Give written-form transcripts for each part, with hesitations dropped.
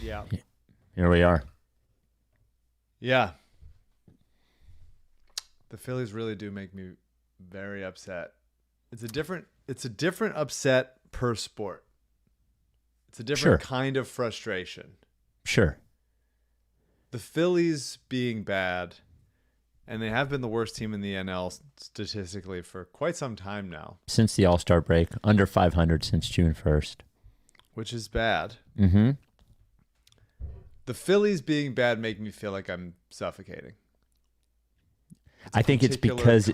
Yeah. Here we are. Yeah. The Phillies really do make me very upset. It's a different upset per sport. It's a different kind of frustration. Sure. The Phillies being bad, and they have been the worst team in the NL statistically for quite some time now. Since the All-Star break, under 500 since June 1st. Which is bad. Mm-hmm. The Phillies being bad make me feel like I'm suffocating. I think it's because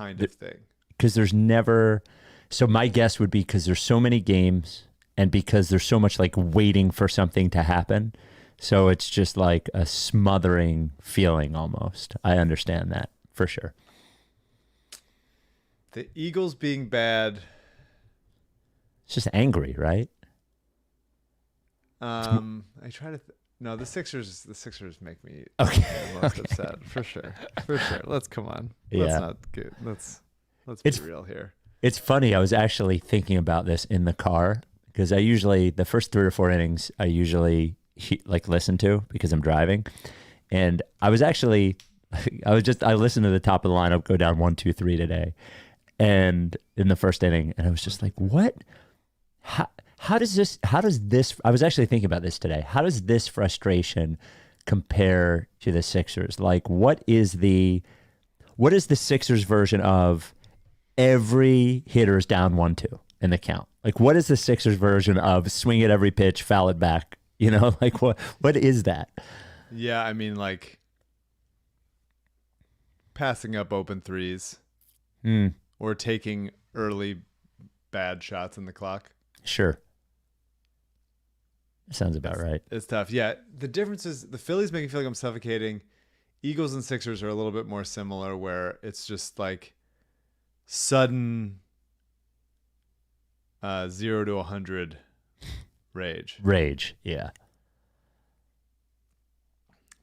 there's never. So my guess would be because there's so many games and because there's so much like waiting for something to happen. So it's just like a smothering feeling almost. I understand that for sure. The Eagles being bad. It's just angry, right? I try to. No, the Sixers make me most upset for sure. For sure. Come on. Let's not get. Let's be real here. It's funny. I was actually thinking about this in the car because the first 3 or 4 innings I usually listen to because I'm driving, and I listened to the top of the lineup go down 1, 2, 3 today, and in the first inning, and I was just like, what? How does this, I was actually thinking about this today. How does this frustration compare to the Sixers? Like, what is the Sixers version of every hitter is down 1-2 in the count? Like, what is the Sixers version of swing at every pitch, foul it back? You know, like what is that? Yeah. I mean, like passing up open threes or taking early bad shots in the clock. Sure. Sounds about right. It's tough. Yeah. The difference is the Phillies make me feel like I'm suffocating. Eagles and Sixers are a little bit more similar where it's just like sudden 0 to 100 rage. Rage. Yeah.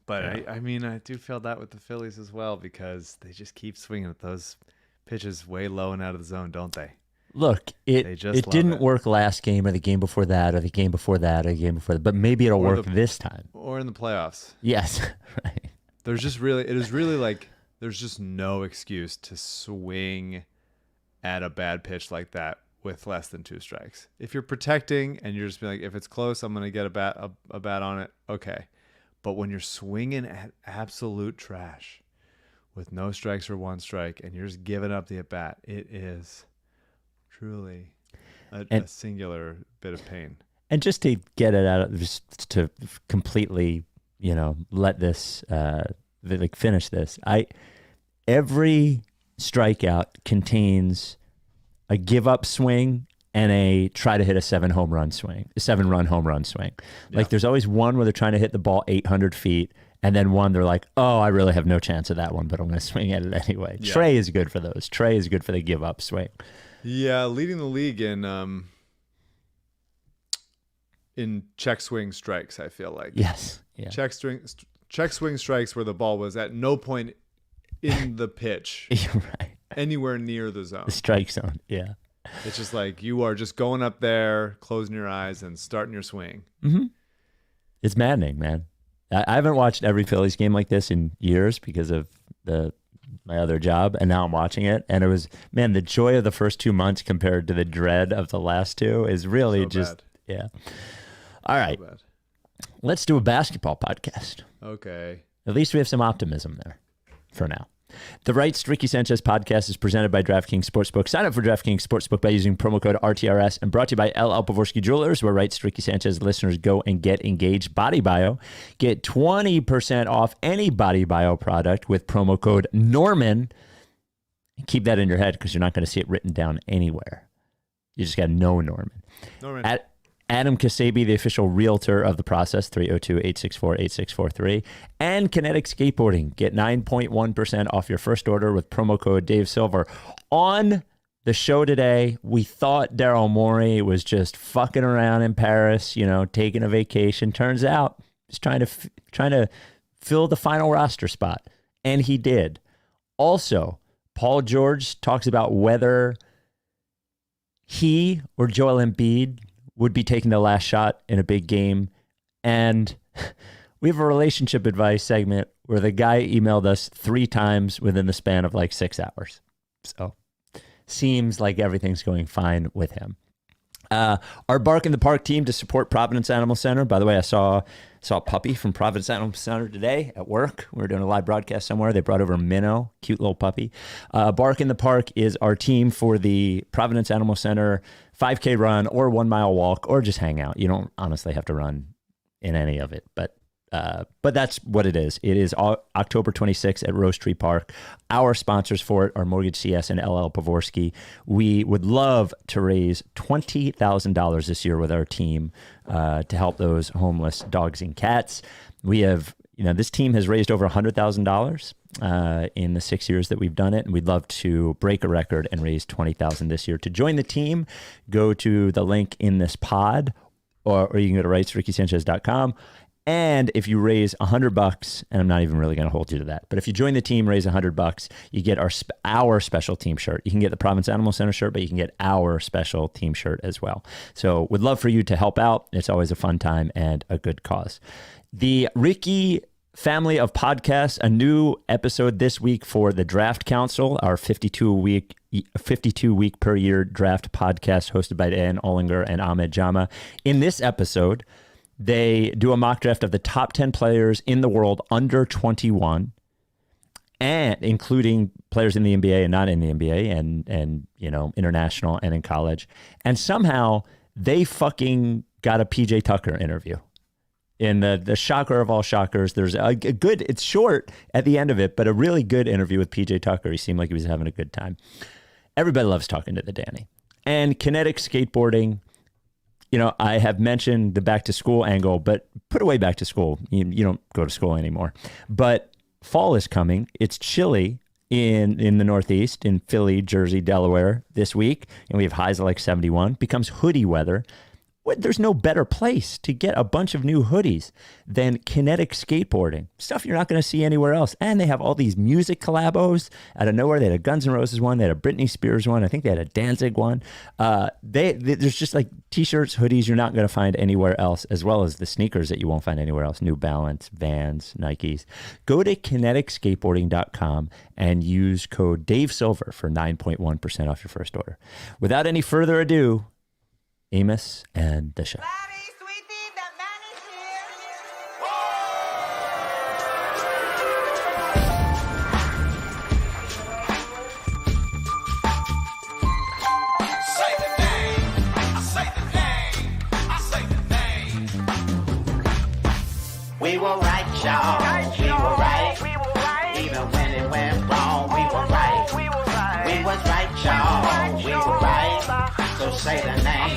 But I mean, I do feel that with the Phillies as well because they just keep swinging at those pitches way low and out of the zone, don't they? Look, it didn't work last game or the game before that or the game before that or the game before that, but maybe it'll work this time. Or in the playoffs. Yes, right. It is really like there's just no excuse to swing at a bad pitch like that with less than 2 strikes. If you're protecting and you're just being like, if it's close, I'm going to get a bat on it, okay. But when you're swinging at absolute trash with no strikes or 1 strike and you're just giving up the at-bat, it is truly a singular bit of pain. And just to get it out, just to completely, let this, finish this. Every strikeout contains a give up swing and a try to hit a 7-run home run swing. Yeah. Like there's always one where they're trying to hit the ball 800 feet. And then one, they're like, oh, I really have no chance of that one, but I'm going to swing at it anyway. Yeah. Trey is good for those. Trey is good for the give up swing. Yeah, leading the league in check swing strikes, I feel like. Yes. Yeah. Check swing strikes where the ball was at no point in the pitch right. anywhere near the zone. The strike zone, yeah. It's just like you are just going up there, closing your eyes, and starting your swing. Mm-hmm. It's maddening, man. I haven't watched every Phillies game like this in years because of my other job, and now I'm watching it, and it was, man, the joy of the first 2 months compared to the dread of the last 2 is really so just, yeah. All right, let's do a basketball podcast. Okay. At least we have some optimism there for now. The Rights to Ricky Sanchez podcast is presented by DraftKings Sportsbook. Sign up for DraftKings Sportsbook by using promo code RTRS and brought to you by LL Pavorsky Jewelers, where Rights to Ricky Sanchez listeners go and get engaged. Body Bio. Get 20% off any Body Bio product with promo code Norman. Keep that in your head because you're not going to see it written down anywhere. You just got to know Norman. Adam Ksebe, the official realtor of the process, 302-864-8643. And Kinetic Skateboarding. Get 9.1% off your first order with promo code Dave Silver. On the show today, we thought Daryl Morey was just fucking around in Paris, taking a vacation. Turns out he's trying to fill the final roster spot. And he did. Also, Paul George talks about whether he or Joel Embiid would be taking the last shot in a big game. And we have a relationship advice segment where the guy emailed us 3 times within the span of like 6 hours. So seems like everything's going fine with him. Our Bark in the Park team to support Providence Animal Center. By the way, I saw a puppy from Providence Animal Center today at work. We were doing a live broadcast somewhere. They brought over a minnow, cute little puppy. Bark in the Park is our team for the Providence Animal Center 5K run or 1 mile walk or just hang out. You don't honestly have to run in any of it, but that's what it is. It is October 26th at Rose Tree Park. Our sponsors for it are Mortgage CS and LL Pavorsky. We would love to raise $20,000 this year with our team to help those homeless dogs and cats. We have, this team has raised over $100,000 in the 6 years that we've done it, and we'd love to break a record and raise $20,000 this year. To join the team, go to the link in this pod, or you can go to rightstoRickySanchez.com. And if you raise $100, and I'm not even really going to hold you to that, but if you join the team, raise $100, you get our special team shirt. You can get the Providence Animal Center shirt, but you can get our special team shirt as well. So would love for you to help out. It's always a fun time and a good cause. The Ricky family of podcasts, a new episode this week for the Draft Council, our 52-week per year draft podcast hosted by Dan Ollinger and Ahmed Jama. In this episode, they do a mock draft of the top 10 players in the world under 21, and including players in the NBA and not in the NBA and international and in college. And somehow they fucking got a PJ Tucker interview. In the shocker of all shockers, there's a good, it's short at the end of it, but a really good interview with PJ Tucker. He seemed like he was having a good time. Everybody loves talking to the Danny. And kinetic skateboarding. I have mentioned the back to school angle, but put away back to school. You don't go to school anymore. But fall is coming. It's chilly in the Northeast, in Philly, Jersey, Delaware this week. And we have highs of like 71. Becomes hoodie weather. There's no better place to get a bunch of new hoodies than kinetic skateboarding. Stuff you're not going to see anywhere else. And they have all these music collabos out of nowhere. They had a Guns N' Roses one. They had a Britney Spears one. I think they had a Danzig one. There's just like t-shirts, hoodies you're not going to find anywhere else, as well as the sneakers that you won't find anywhere else. New Balance, Vans, Nikes. Go to kineticskateboarding.com and use code Dave Silver for 9.1% off your first order. Without any further ado, Amos and the show. We were right, y'all. We were right. Even when it went wrong, we were right. We was right, y'all. We were right. So say the name.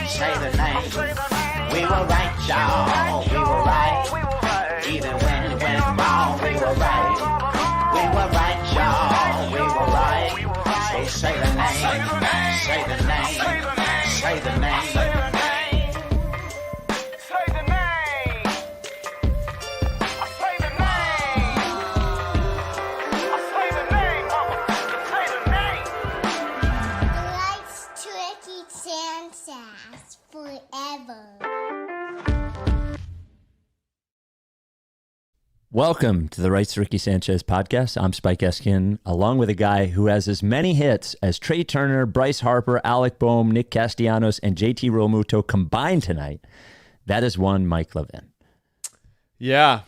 Say the name. We were right, y'all. We were right. Even when it went wrong, we were right. We were right, y'all. We were right. So say the name. Say the name. Say the name. Welcome to the Rights to Ricky Sanchez podcast. I'm Spike Eskin, along with a guy who has as many hits as Trey Turner, Bryce Harper, Alec Boehm, Nick Castellanos, and JT Realmuto combined tonight. That is one Mike Levin. Yeah.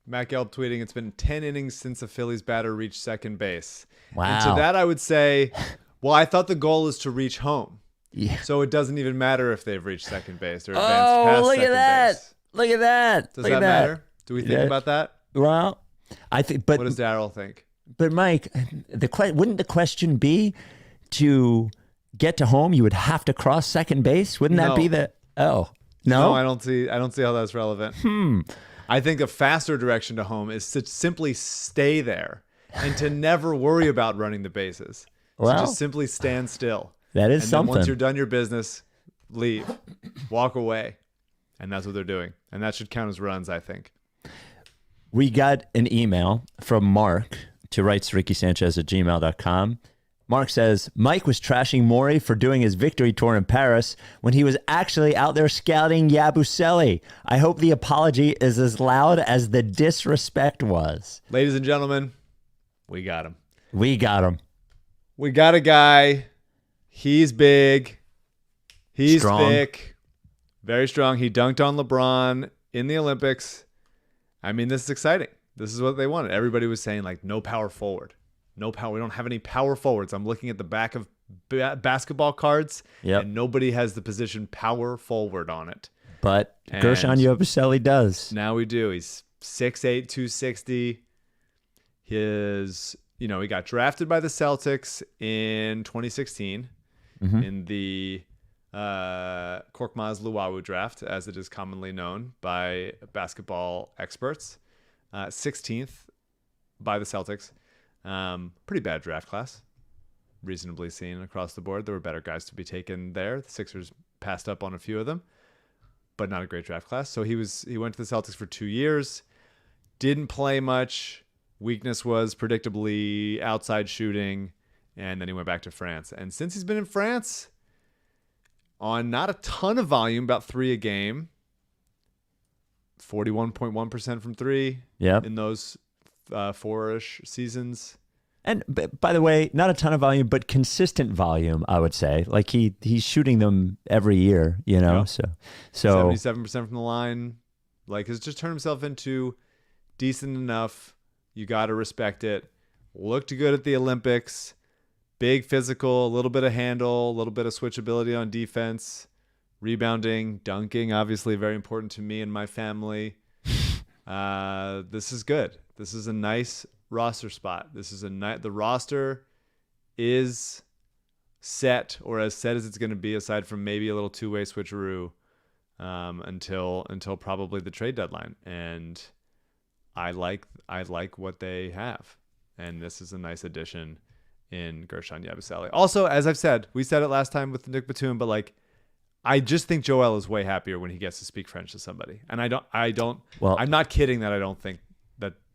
Matt Gelb tweeting, it's been 10 innings since a Phillies batter reached second base. Wow. And to that I would say, well, I thought the goal is to reach home. Yeah. So it doesn't even matter if they've reached second base or advanced past look second at that. base. Look at that. Does look that at that. matter? Do we think about that? Well, I think, but what does Daryl think? But Mike, wouldn't the question be to get to home? You would have to cross second base. Wouldn't that be the? Oh no, I don't see how that's relevant. I think a faster direction to home is to simply stay there and to never worry about running the bases. Well, so just simply stand still. That is and something. Then once you're done your business, leave, walk away, and that's what they're doing. And that should count as runs, I think. We got an email from Mark to rightstoRickySanchez@gmail.com. Mark says, Mike was trashing Maury for doing his victory tour in Paris when he was actually out there scouting Yabusele. I hope the apology is as loud as the disrespect was. Ladies and gentlemen, we got him. We got him. We got a guy. He's big. He's thick. Very strong. He dunked on LeBron in the Olympics. I mean, this is exciting. This is what they wanted. Everybody was saying, like, no power forward. No power. We don't have any power forwards. I'm looking at the back of basketball cards, and nobody has the position power forward on it. But Guerschon Yabusele does. Now we do. He's 6'8", 260. He got drafted by the Celtics in 2016 in the Korkmaz Luwawu draft, as it is commonly known by basketball experts. 16th by the Celtics. Pretty bad draft class, reasonably seen across the board. There were better guys to be taken there. The Sixers passed up on a few of them, but not a great draft class. So he went to the Celtics for 2 years, didn't play much. Weakness was predictably outside shooting, and then he went back to France. And since he's been in France, on not a ton of volume, about 3 a game, 41.1% from 3 in those 4-ish seasons. And by the way, not a ton of volume, but consistent volume, I would say. Like he's shooting them every year, so 77% from the line. Like, has just turned himself into decent enough. You got to respect it. Looked good at the Olympics. Big physical, a little bit of handle, a little bit of switchability on defense, rebounding, dunking, obviously very important to me and my family. This is good. This is a nice roster spot. The roster is set, or as set as it's going to be, aside from maybe a little two-way switcheroo until probably the trade deadline. And I like what they have, and this is a nice addition in Guerschon Yabusele. Also, as I've said, we said it last time with Nick Batum, but like, I just think Joel is way happier when he gets to speak French to somebody. And I'm not kidding that I don't think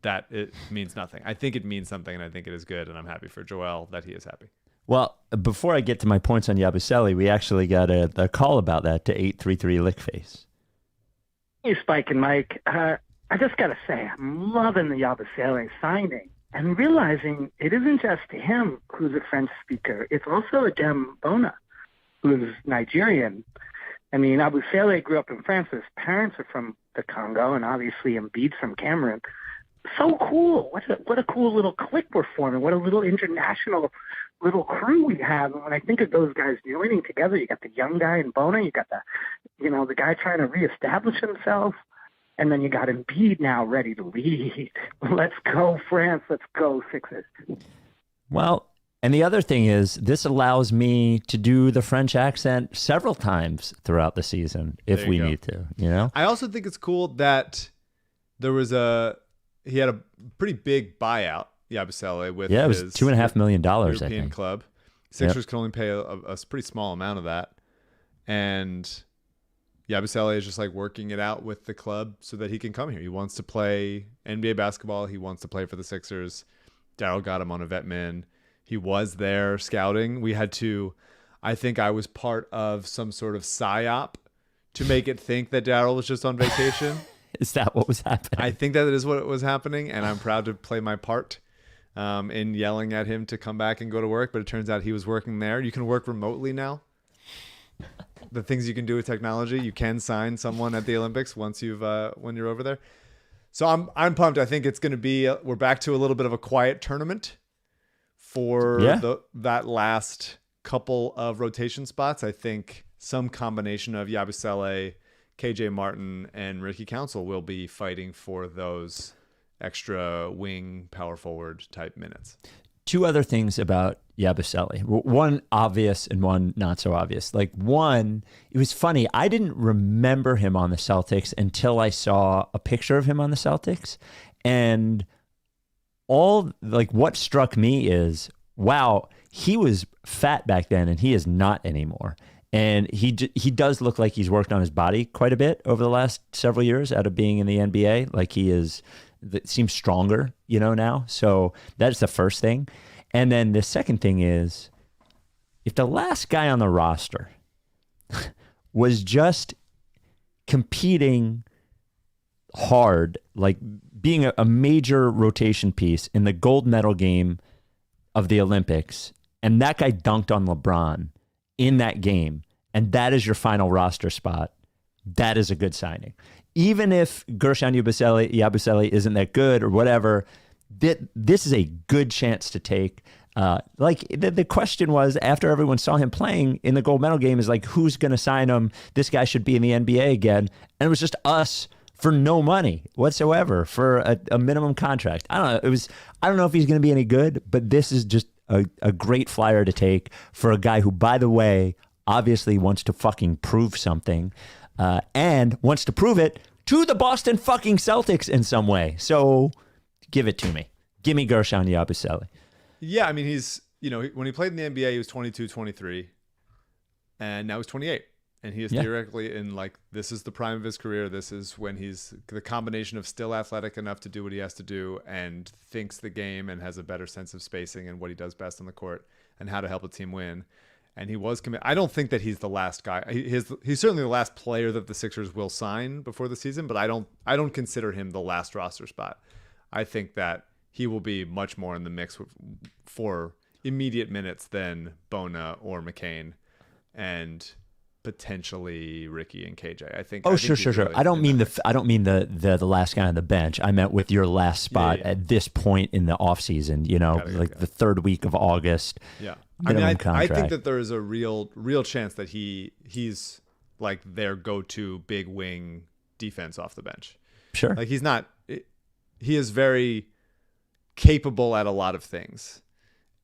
that it means nothing. I think it means something, and I think it is good, and I'm happy for Joel that he is happy. Well, before I get to my points on Yabusele, we actually got a call about that to 833 Lickface. Hey, Spike and Mike. I just got to say, I'm loving the Yabusele signing and realizing it isn't just him who's a French speaker. It's also Adem Bona, who's Nigerian. I mean, Yabusele grew up in France. His parents are from the Congo, and obviously Embiid's from Cameroon. So cool. What a cool little clique we're forming. What a little international little crew we have. And when I think of those guys joining together, you got the young guy in Bona, you got the guy trying to reestablish himself, and then you got Embiid now ready to lead. Let's go, France. Let's go, Sixers. Well, and the other thing is, this allows me to do the French accent several times throughout the season if we need to, I also think it's cool that he had a pretty big buyout, Yabusele, with it was $2.5 million, European I think. club. Sixers can only pay a pretty small amount of that. And Yabusele is just like working it out with the club so that he can come here. He wants to play NBA basketball. He wants to play for the Sixers. Daryl got him on a vet min. He was there scouting. I think I was part of some sort of psyop to make it think that Daryl was just on vacation. Is that what was happening? I think that is what was happening, and I'm proud to play my part in yelling at him to come back and go to work, but it turns out he was working there. You can work remotely now. The things you can do with technology, you can sign someone at the Olympics when you're over there. So I'm pumped. I think it's going to be we're back to a little bit of a quiet tournament for that last couple of rotation spots. I think some combination of Yabusele, KJ Martin, and Ricky Council will be fighting for those extra wing power forward type minutes. Two other things about Yabusele. One obvious and one not so obvious. Like, one, it was funny. I didn't remember him on the Celtics until I saw a picture of him on the Celtics. And what struck me is, wow, he was fat back then and he is not anymore. And he does look like he's worked on his body quite a bit over the last several years out of being in the NBA. Like, seems stronger, now. So that's the first thing. And then the second thing is, if the last guy on the roster was just competing hard, like being a major rotation piece in the gold medal game of the Olympics, and that guy dunked on LeBron in that game, and that is your final roster spot, that is a good signing. Even if Guerschon Yabusele isn't that good or whatever, this is a good chance to take. The question was, after everyone saw him playing in the gold medal game, is like, who's going to sign him? This guy should be in the NBA again. And it was just us for no money whatsoever for a minimum contract. I don't know. I don't know if he's going to be any good, but this is just a great flyer to take for a guy who, by the way, obviously wants to fucking prove something, and wants to prove it to the Boston fucking Celtics in some way. So give it to me. Give me Guerschon Yabusele. Yeah, I mean, he's, when he played in the NBA, he was 22, 23, and now he's 28. And he is theoretically in, this is the prime of his career. This is when he's the combination of still athletic enough to do what he has to do and thinks the game and has a better sense of spacing and what he does best on the court and how to help a team win. And he was committed. I don't think that he's the last guy. He's certainly the last player that the Sixers will sign before the season, but I don't consider him the last roster spot. I think that he will be much more in the mix for immediate minutes than Bona or McCain and potentially Ricky and KJ. I think. Sure. Really I don't mean the last guy on the bench. I meant with your last spot at this point in the offseason, the third week of August. Yeah. I think that there is a real chance that he's like their go-to big wing defense off the bench. Sure. Like he is very capable at a lot of things,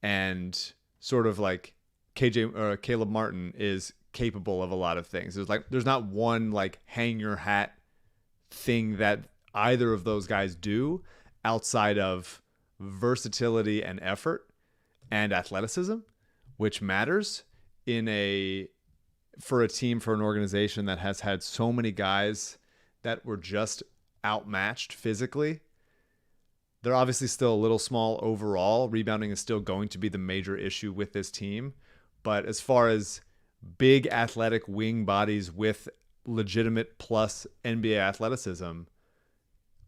and sort of like Caleb Martin is capable of a lot of things. There's not one hang your hat thing that either of those guys do outside of versatility and effort and athleticism, which matters for a team, for an organization that has had so many guys that were just outmatched physically. They're obviously still a little small overall. Rebounding is still going to be the major issue with this team. But as far as big athletic wing bodies with legitimate plus NBA athleticism,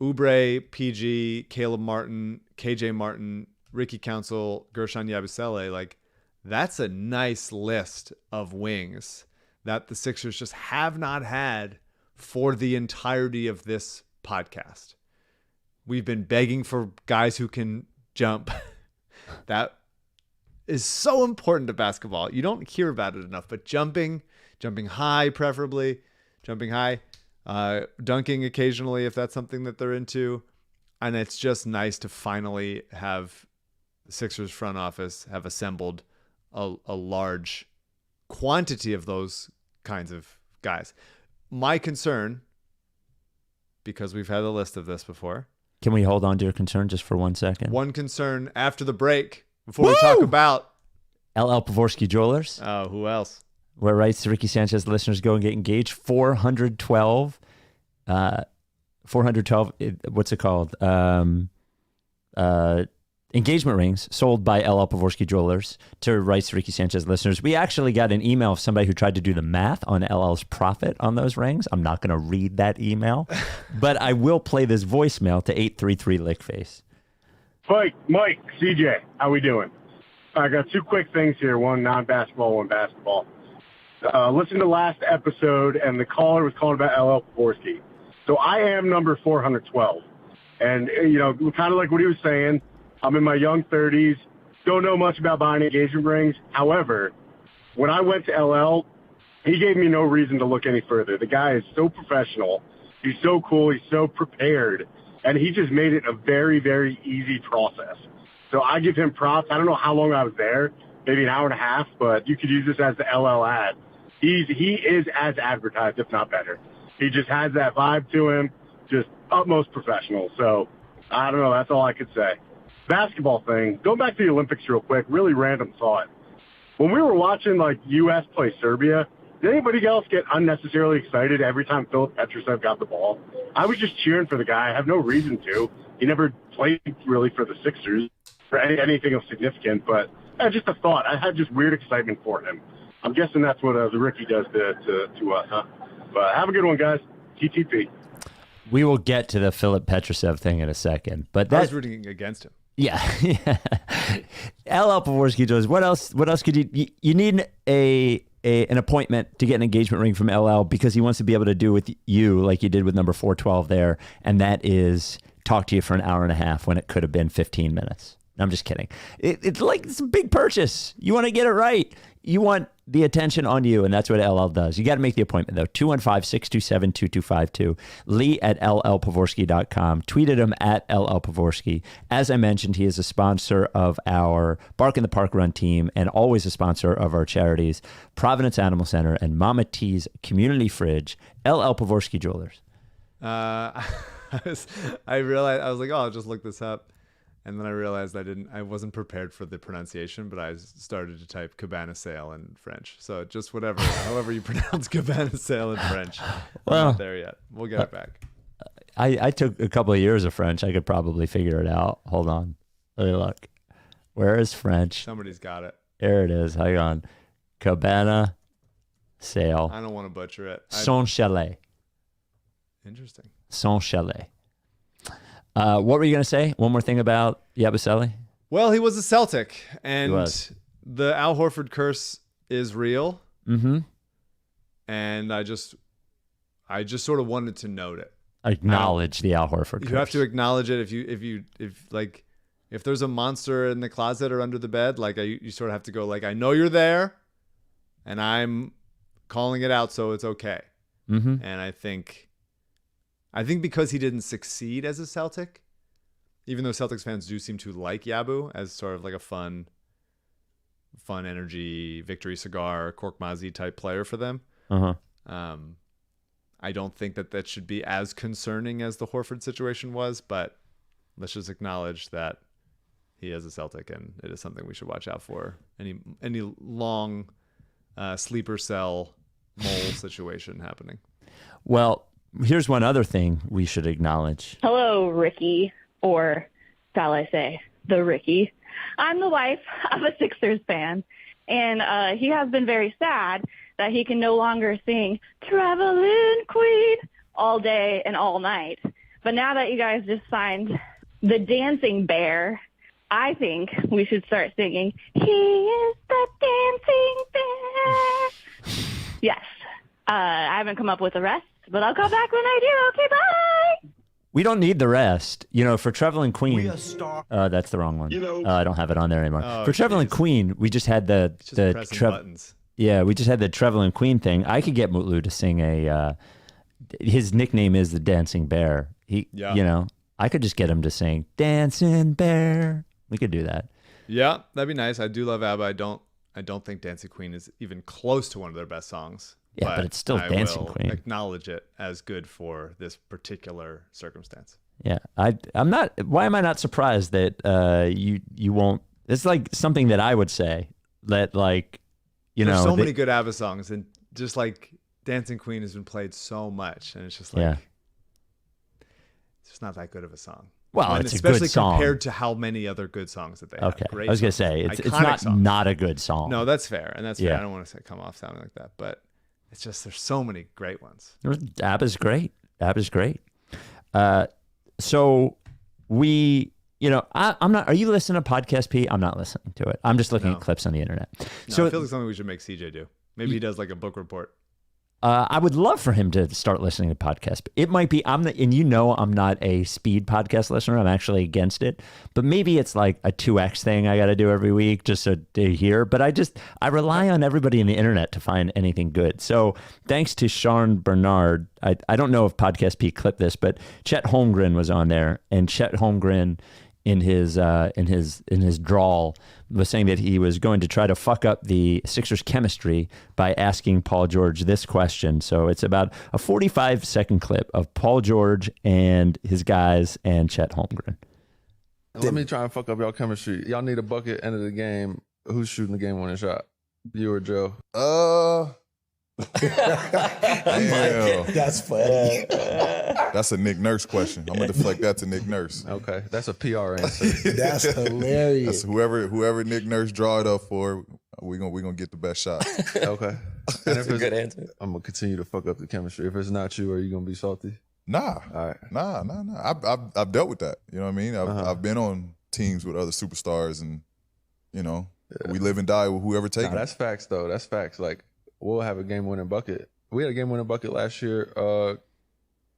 Oubre, PG, Caleb Martin, KJ Martin, Ricky Council, Guerschon Yabusele, that's a nice list of wings that the Sixers just have not had for the entirety of this podcast. We've been begging for guys who can jump. That is so important to basketball. You don't hear about it enough, but jumping high, preferably jumping high, dunking occasionally if that's something that they're into. And it's just nice to finally have the Sixers front office have assembled a large quantity of those kinds of guys. My concern, because we've had a list of this before. Can we hold on to your concern just for 1 second? One concern after the break, before we talk about LL Pavorsky Jewelers. Oh, who else? Where Rights to Ricky Sanchez listeners go and get engaged. 412. What's it called? Engagement rings sold by LL Pavorsky Jewelers to Rights to Ricky Sanchez listeners. We actually got an email of somebody who tried to do the math on LL's profit on those rings. I'm not going to read that email, but I will play this voicemail to 833 Lickface. Mike, CJ, how we doing? I got two quick things here, one non-basketball, one basketball. Listen to last episode, and the caller was calling about LL Pavorsky. So I am number 412. And, kind of like what he was saying, I'm in my young 30s, don't know much about buying engagement rings. However, when I went to LL, he gave me no reason to look any further. The guy is so professional. He's so cool. He's so prepared. And he just made it a very, very easy process. So I give him props. I don't know how long I was there, maybe an hour and a half, but you could use this as the LL ad. He is as advertised, if not better. He just has that vibe to him, just utmost professional. So I don't know. That's all I could say. Basketball thing, going back to the Olympics real quick, really random thought. When we were watching, U.S. play Serbia, did anybody else get unnecessarily excited every time Filip Petrusev got the ball? I was just cheering for the guy. I have no reason to. He never played really for the Sixers. for anything of significance, but just a thought. I had just weird excitement for him. I'm guessing that's what the Ricky does to us, huh? But have a good one, guys. TTP. We will get to the Philip Petrusev thing in a second, but I that was rooting against him. yeah. LL Pavorsky Jewelers. What else could you need an appointment to get an engagement ring from LL because he wants to be able to do with you like you did with number 412 there, and that is talk to you for an hour and a half when it could have been 15 minutes. I'm just kidding. It's like it's a big purchase. You want to get it right. You want the attention on you, and that's what LL does. You got to make the appointment, though. 215-627-2252. Lee at llpavorsky.com. Tweeted him at llpavorsky. As I mentioned, he is a sponsor of our Bark in the Park Run team and always a sponsor of our charities, Providence Animal Center and Mama T's Community Fridge, LL Pavorsky Jewelers. I realized, I was like, oh, I'll just look this up. And then I realized I wasn't prepared for the pronunciation, but I started to type cabana sale in French. So just however you pronounce cabana sale in French. Well, I'm not there yet. We'll get it back. I took a couple of years of French. I could probably figure it out. Hold on. Let me look. Where is French? Somebody's got it. There it is. Hang on. Cabana sale. I don't want to butcher it. Son chalet. Interesting. Son chalet. What were you going to say? One more thing about Yabusele? Well, he was a Celtic, He and was. the Al Horford curse is real. Mm-hmm. And I just sort of wanted to note it. Acknowledge the Al Horford curse. You have to acknowledge it if there's a monster in the closet or under the bed, like you sort of have to go like, I know you're there, and I'm calling it out, so it's okay. Mm-hmm. And I think because he didn't succeed as a Celtic, even though Celtics fans do seem to like Yabu as sort of like a fun energy, victory cigar, Cork Mazzi type player for them. Uh-huh. I don't think that should be as concerning as the Horford situation was, but let's just acknowledge that he is a Celtic, and it is something we should watch out for. Any long sleeper cell mole situation happening. Well, here's one other thing we should acknowledge. Hello, Ricky, or shall I say, the Ricky. I'm the wife of a Sixers fan, and he has been very sad that he can no longer sing Traveling Queen all day and all night. But now that you guys just signed the Dancing Bear, I think we should start singing, He is the Dancing Bear. Yes. I haven't come up with the rest, but I'll come back when I do. Okay, bye. We don't need the rest. For Traveling Queen. That's the wrong one. I don't have it on there anymore. Oh, for Traveling Queen, we just had the buttons. Yeah, we just had the Traveling Queen thing. I could get Mutlu to sing his nickname is the Dancing Bear. I could just get him to sing Dancing Bear. We could do that. Yeah, that'd be nice. I do love ABBA. I don't think Dancing Queen is even close to one of their best songs. Yeah, but it's still Dancing Queen. Acknowledge it as good for this particular circumstance. Yeah, I'm not. Why am I not surprised that you won't? It's like something that I would say that There's so many good ABBA songs, and just like Dancing Queen has been played so much, and it's just like it's just not that good of a song. Well, it's especially a good song compared to how many other good songs that they have. Okay, Great I was gonna songs. say it's Iconic not a good song. No, that's fair, and that's fair. Yeah. I don't want to come off sounding like that, but it's just there's so many great ones. ABBA's great. ABBA's great. So we, I'm not. Are you listening to Podcast P? I'm not listening to it. I'm just looking at clips on the internet. No, So I feel like something we should make CJ do. Maybe he does like a book report. I would love for him to start listening to podcasts. It might be I'm not a speed podcast listener. I'm actually against it. But maybe it's like a 2x thing I got to do every week just to hear. But I rely on everybody in the internet to find anything good. So thanks to Sean Bernard, I don't know if Podcast P clipped this, but Chet Holmgren was on there, and Chet Holmgren in his drawl was saying that he was going to try to fuck up the Sixers chemistry by asking Paul George this question. So it's about a 45-second clip of Paul George and his guys and Chet Holmgren. Let me try and fuck up y'all chemistry. Y'all need a bucket end of the game. Who's shooting the game winning shot? You or Joe? Damn. That's funny. That's a Nick Nurse question. I'm gonna deflect that to Nick Nurse. Okay, that's a PR answer. That's hilarious. That's whoever Nick Nurse draw it up for. We gonna get the best shot. Okay. And if a good answer. I'm gonna continue to fuck up the chemistry. If it's not you, are you gonna be salty? Nah. All right. Nah. I've dealt with that. You know what I mean? I've been on teams with other superstars, and we live and die with whoever takes Nah, it. that's facts though. That's facts. Like we'll have a game-winning bucket. We had a game-winning bucket last year.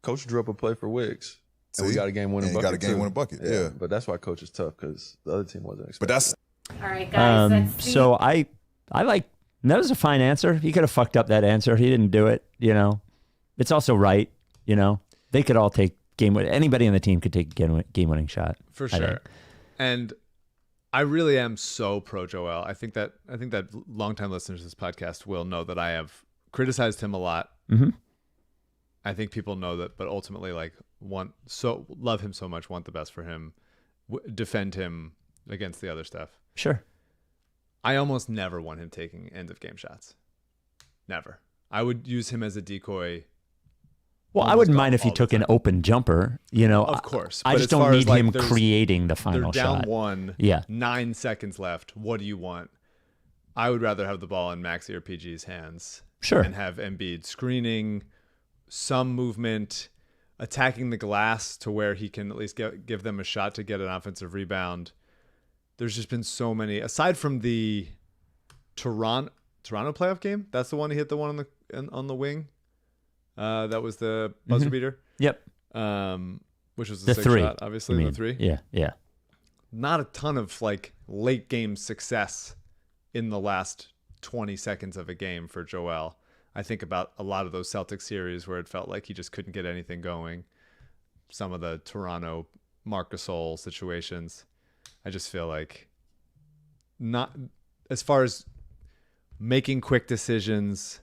Coach drew up a play for Wiggs. And we got a game-winning bucket. Got a game-winning bucket. Yeah. But that's why coach is tough, because the other team wasn't expecting. But that's All right, guys. Let's see. So I like, that was a fine answer. He could have fucked up that answer. He didn't do it. It's also right. They could all take anybody on the team could take a game-winning shot. For I sure. think. And I really am so pro Joel. I think that longtime listeners to this podcast will know that I have criticized him a lot. Mm-hmm. I think people know that, but ultimately, love him so much, want the best for him, defend him against the other stuff. Sure. I almost never want him taking end of game shots. Never. I would use him as a decoy. Well, I wouldn't mind if he took an open jumper. Of course. I But just as far don't as, need him creating the they're final down shot. one. Yeah. 9 seconds left. What do you want? I would rather have the ball in Maxi or PG's hands. Sure. And have Embiid screening, some movement, attacking the glass to where he can at least give them a shot to get an offensive rebound. There's just been so many, aside from the Toronto playoff game. That's the one he hit the one on the wing. That was the buzzer beater. Yep. Which was The sick three. shot, obviously. The three. Yeah. Not a ton of late game success in the last 20 seconds of a game for Joel. I think about a lot of those Celtics series where it felt like he just couldn't get anything going. Some of the Toronto Marc Gasol situations. I just feel like, not as far as making quick decisions,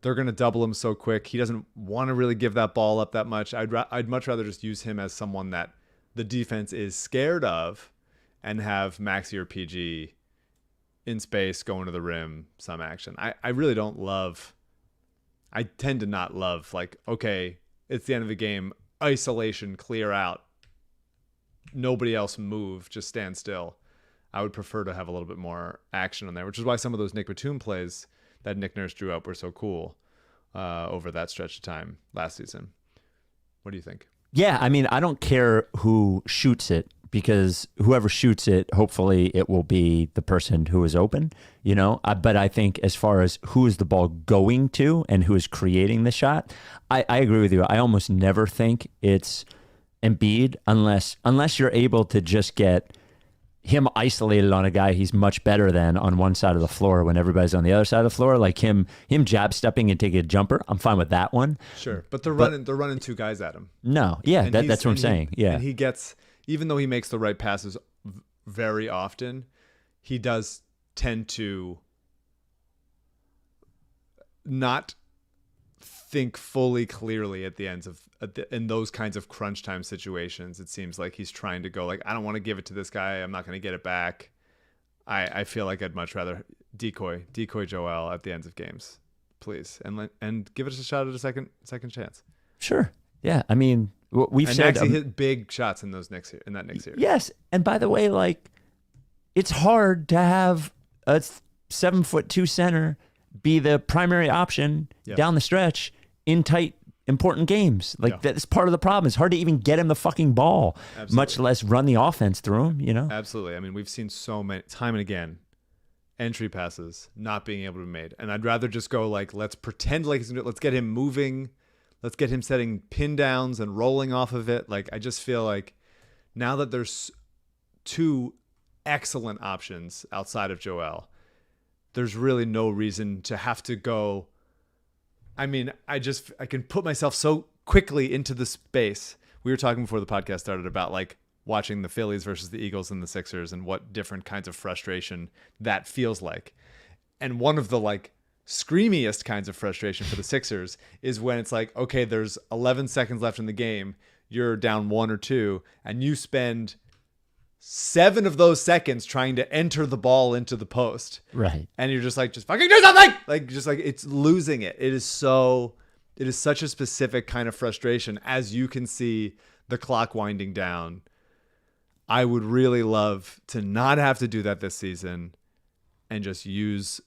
they're going to double him so quick. He doesn't want to really give that ball up that much. I'd much rather just use him as someone that the defense is scared of and have Maxi or PG in space going to the rim, some action. I really don't love, I tend to not love, okay, it's the end of the game, isolation, clear out, nobody else move, just stand still. I would prefer to have a little bit more action on there, which is why some of those Nick Batum plays that Nick Nurse drew up were so cool over that stretch of time last season. What do you think? Yeah, I mean, I don't care who shoots it, because whoever shoots it, hopefully it will be the person who is open, But I think as far as who is the ball going to and who is creating the shot, I agree with you. I almost never think it's Embiid unless you're able to just get him isolated on a guy he's much better than on one side of the floor when everybody's on the other side of the floor, like him jab stepping and taking a jumper. I'm fine with that one. Sure, but they're running two guys at him. No, yeah, that's what I'm saying. Yeah, and he gets, even though he makes the right passes very often, he does tend to not think fully clearly at the ends of in those kinds of crunch time situations. It seems like he's trying to go I don't want to give it to this guy, I'm not going to get it back. I feel like I'd much rather decoy Joel at the ends of games, please, and give it a shot at a second chance. Sure. Yeah, I mean, we've said Maxey hit big shots in that Knicks series. Yes, and by the way, it's hard to have a 7'2" center be the primary option down the stretch in tight, important games. That's part of the problem. It's hard to even get him the fucking ball, much less run the offense through him, Absolutely. I mean, we've seen so many, time and again, entry passes not being able to be made. And I'd rather just go let's pretend let's get him moving. Let's get him setting pin downs and rolling off of it. I just feel like now that there's two excellent options outside of Joel, there's really no reason to have to go. I mean, I can put myself so quickly into the space. We were talking before the podcast started about watching the Phillies versus the Eagles and the Sixers and what different kinds of frustration that feels like. And one of the screamiest kinds of frustration for the Sixers is when it's okay, there's 11 seconds left in the game, you're down 1 or 2, and you spend 7 of those seconds trying to enter the ball into the post. Right. And you're just like, just fucking do something. Like, just like it's losing it. It is such a specific kind of frustration as you can see the clock winding down. I would really love to not have to do that this season and just use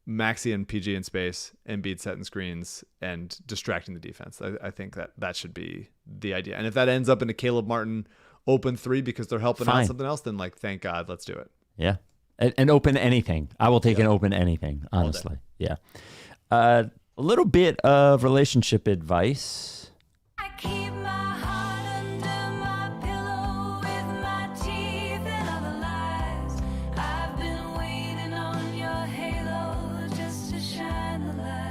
Maxey and PG in space, Embiid setting screens and distracting the defense. I think that should be the idea. And if that ends up in a Caleb Martin open 3 because they're helping out something else, then like, thank God, let's do it. Yeah. And open anything. I will take an open anything, honestly. Yeah. A little bit of relationship advice. I keep my heart under my pillow with my teeth and other lies. I've been waiting on your halo just to shine the light.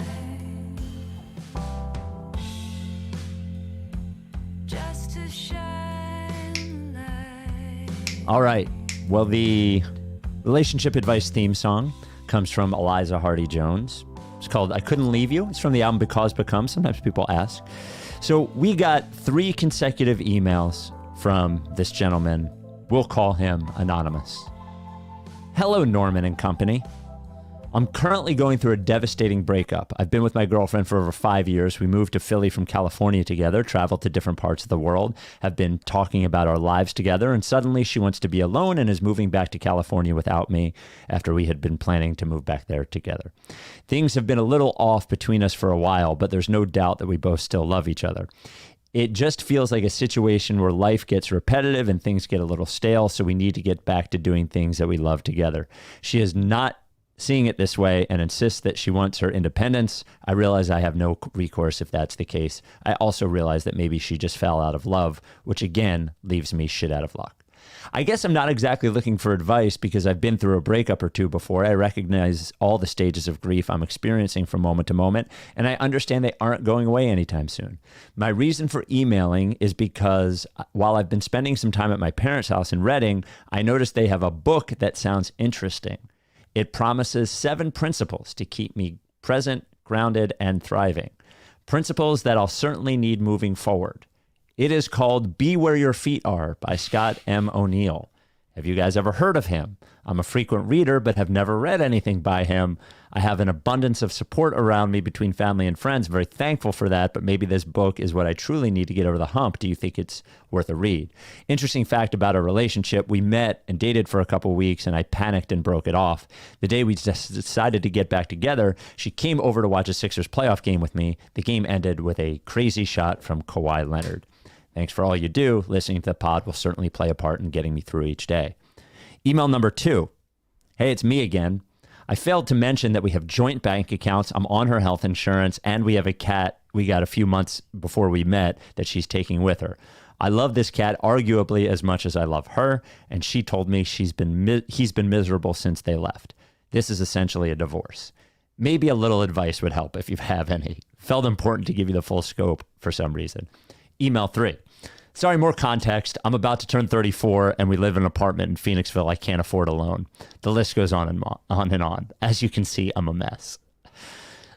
Just to shine the light. All right. Well, the relationship advice theme song comes from Eliza Hardy Jones. It's called I Couldn't Leave You. It's from the album Because Become. Sometimes people ask. So we got 3 consecutive emails from this gentleman. We'll call him Anonymous. Hello, Norman and company. I'm currently going through a devastating breakup. I've been with my girlfriend for over 5 years. We moved to Philly from California together, traveled to different parts of the world, have been talking about our lives together, and suddenly she wants to be alone and is moving back to California without me after we had been planning to move back there together. Things have been a little off between us for a while, but there's no doubt that we both still love each other. It just feels like a situation where life gets repetitive and things get a little stale, so we need to get back to doing things that we love together. She is not seeing it this way and insists that she wants her independence. I realize I have no recourse if that's the case. I also realize that maybe she just fell out of love, which again leaves me shit out of luck. I guess I'm not exactly looking for advice because I've been through a breakup or two before. I recognize all the stages of grief I'm experiencing from moment to moment, and I understand they aren't going away anytime soon. My reason for emailing is because while I've been spending some time at my parents' house in Reading, I noticed they have a book that sounds interesting. It promises 7 principles to keep me present, grounded, and thriving. Principles that I'll certainly need moving forward. It is called Be Where Your Feet Are by Scott M. O'Neill. Have you guys ever heard of him? I'm a frequent reader, but have never read anything by him. I have an abundance of support around me between family and friends. Very thankful for that, but maybe this book is what I truly need to get over the hump. Do you think it's worth a read? Interesting fact about our relationship, we met and dated for a couple of weeks, and I panicked and broke it off. The day we decided to get back together, she came over to watch a Sixers playoff game with me. The game ended with a crazy shot from Kawhi Leonard. Thanks for all you do. Listening to the pod will certainly play a part in getting me through each day. Email number 2. Hey, it's me again. I failed to mention that we have joint bank accounts. I'm on her health insurance, and we have a cat we got a few months before we met that she's taking with her. I love this cat arguably as much as I love her, and she told me he's been miserable since they left. This is essentially a divorce. Maybe a little advice would help if you have any. Felt important to give you the full scope for some reason. Email 3. Sorry, more context. I'm about to turn 34 and we live in an apartment in Phoenixville I can't afford alone. The list goes on and on. As you can see, I'm a mess.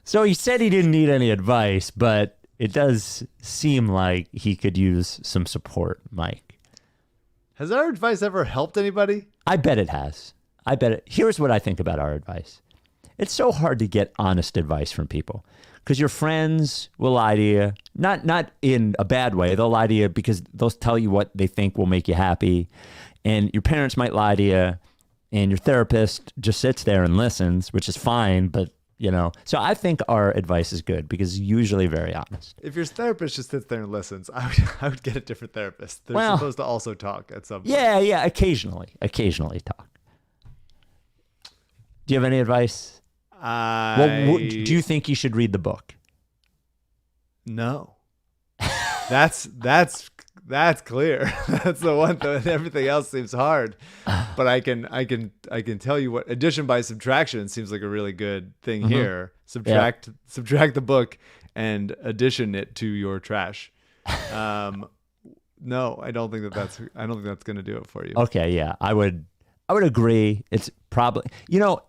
So he said he didn't need any advice, but it does seem like he could use some support, Mike. Has our advice ever helped anybody? I bet it has. Here's what I think about our advice. It's so hard to get honest advice from people. Because your friends will lie to you, not in a bad way. They'll lie to you because they'll tell you what they think will make you happy. And your parents might lie to you, and your therapist just sits there and listens, which is fine, but So I think our advice is good because it's usually very honest. If your therapist just sits there and listens, I would get a different therapist. They're supposed to also talk at some point. Yeah, occasionally talk. Do you have any advice? Do you think you should read the book? No. That's clear. That's the one thing. Everything else seems hard, but I can tell you what addition by subtraction seems like a really good thing here. Subtract the book and addition it to your trash. No, I don't think that's going to do it for you. Okay, yeah, I would agree. It's probably,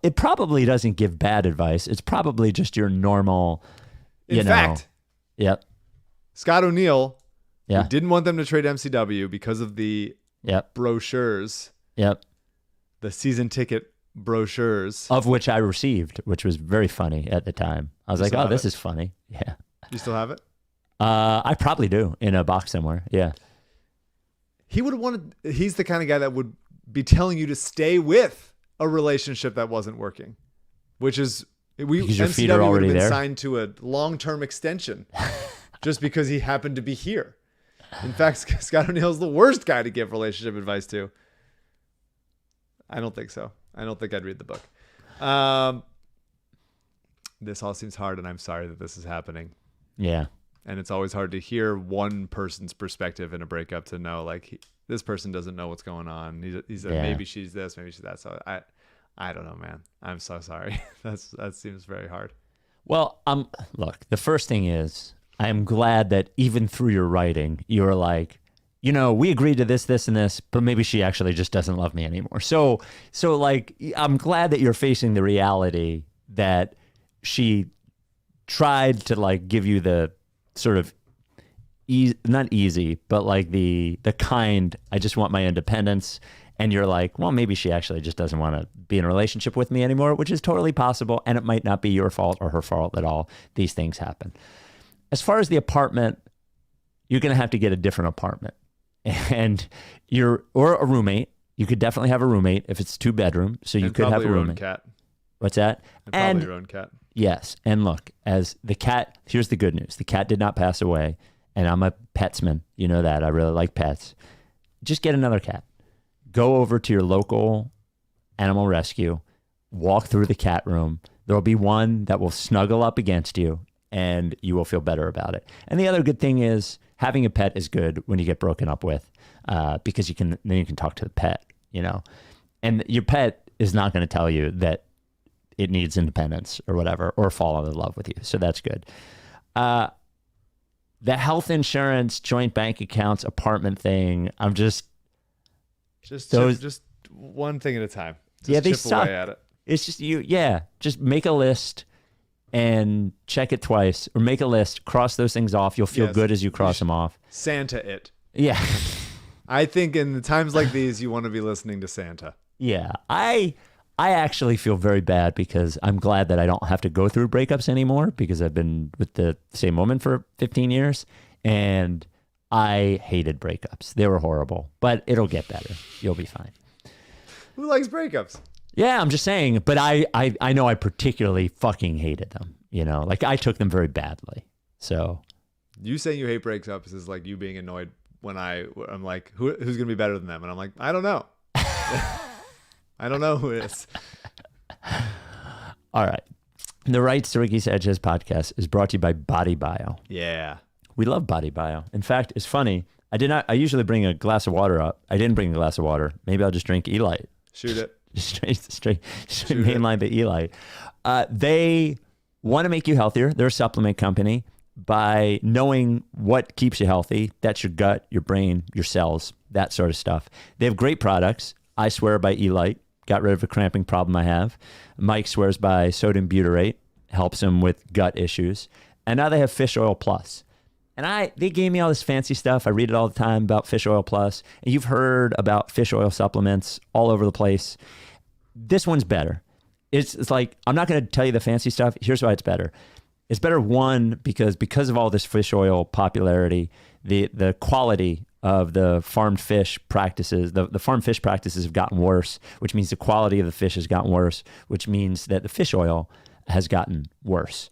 it probably doesn't give bad advice. It's probably just your normal, In fact, Yep. Scott O'Neill, who didn't want them to trade MCW because of the brochures, Yep. The season ticket brochures. Of which I received, which was very funny at the time. I was You like, still oh, have this it? is funny. Yeah. You still have it? I probably do in a box somewhere. Yeah. He would have wanted. He's the kind of guy that would be telling you to stay with a relationship that wasn't working, which is Because your feet are NCW would already have been there? signed to a long-term extension just because he happened to be here. In fact, Scott O'Neill's the worst guy to give relationship advice to. I don't think so. I don't think I'd read the book. This all seems hard, and I'm sorry that this is happening. Yeah. And it's always hard to hear one person's perspective in a breakup to know, like, this person doesn't know what's going on. He's Yeah. maybe she's this, maybe she's that. So I don't know, man. I'm so sorry. That seems very hard. Well, look, the first thing is I am glad that even through your writing, you were like, you know, we agreed to this, this, and this, but maybe she actually just doesn't love me anymore. So like, I'm glad that you're facing the reality that she tried to like give you the sort of not easy, but like the kind, I just want my independence. And you're like, well, maybe she actually just doesn't want to be in a relationship with me anymore, which is totally possible. And it might not be your fault or her fault at all. These things happen. As far as the apartment, you're going to have to get a different apartment. And or a roommate. You could definitely have a roommate if it's 2-bedroom. So you And could have probably a your own roommate. cat. What's that? And probably your own cat. Yes. And look, as the cat, here's the good news. The cat did not pass away. And I'm a petsman. You know that. I really like pets. Just get another cat. Go over to your local animal rescue, walk through the cat room. There'll be one that will snuggle up against you and you will feel better about it. And the other good thing is having a pet is good when you get broken up with, because then you can talk to the pet, you know, and your pet is not going to tell you that it needs independence or whatever, or fall in love with you. So that's good. The health insurance, joint bank accounts, apartment thing, I'm just one thing at a time. Just yeah, they chip suck. away at it. It's just just make a list and check it twice, or make a list, cross those things off. You'll feel Yes. good as you cross them off. Santa it. Yeah. I think in the times like these, you want to be listening to Santa. Yeah. I actually feel very bad because I'm glad that I don't have to go through breakups anymore, because I've been with the same woman for 15 years and I hated breakups. They were horrible, but it'll get better. You'll be fine. Who likes breakups? Yeah, I'm just saying, but I know I particularly fucking hated them, you know, like I took them very badly. So You saying you hate breakups is like you being annoyed when I'm like, who's going to be better than them? And I'm like, I don't know. I don't know who it is. All right. The Rights to Ricky Sanchez podcast is brought to you by Body Bio. Yeah. We love Body Bio. In fact, it's funny. I usually bring a glass of water up. I didn't bring a glass of water. Maybe I'll just drink Elite. Shoot it. Straight mainline the Elite. They want to make you healthier. They're a supplement company. By knowing what keeps you healthy, that's your gut, your brain, your cells, that sort of stuff. They have great products. I swear by Elite. Got rid of a cramping problem I have. Mike swears by sodium butyrate. Helps him with gut issues. And now they have Fish Oil Plus. And they gave me all this fancy stuff. I read it all the time about Fish Oil Plus. And you've heard about fish oil supplements all over the place. This one's better. It's like, I'm not going to tell you the fancy stuff. Here's why it's better. It's better, one, because of all this fish oil popularity, the quality of the farmed fish practices, the farmed fish practices have gotten worse, which means the quality of the fish has gotten worse, which means that the fish oil has gotten worse.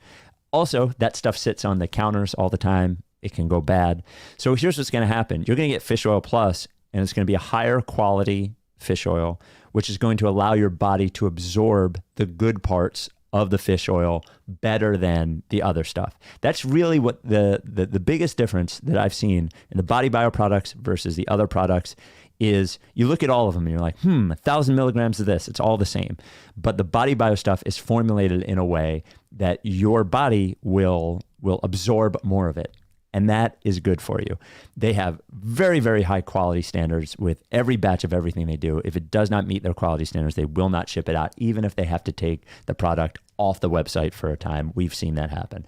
Also, that stuff sits on the counters all the time. It can go bad. So here's what's going to happen. You're going to get Fish Oil Plus, and it's going to be a higher quality fish oil, which is going to allow your body to absorb the good parts of the fish oil better than the other stuff. That's really what the biggest difference that I've seen in the Body Bio products versus the other products is. You look at all of them and you're like, 1,000 milligrams of this, it's all the same. But the Body Bio stuff is formulated in a way that your body will absorb more of it. And that is good for you. They have very, very high quality standards with every batch of everything they do. If it does not meet their quality standards, they will not ship it out, even if they have to take the product off the website for a time. We've seen that happen.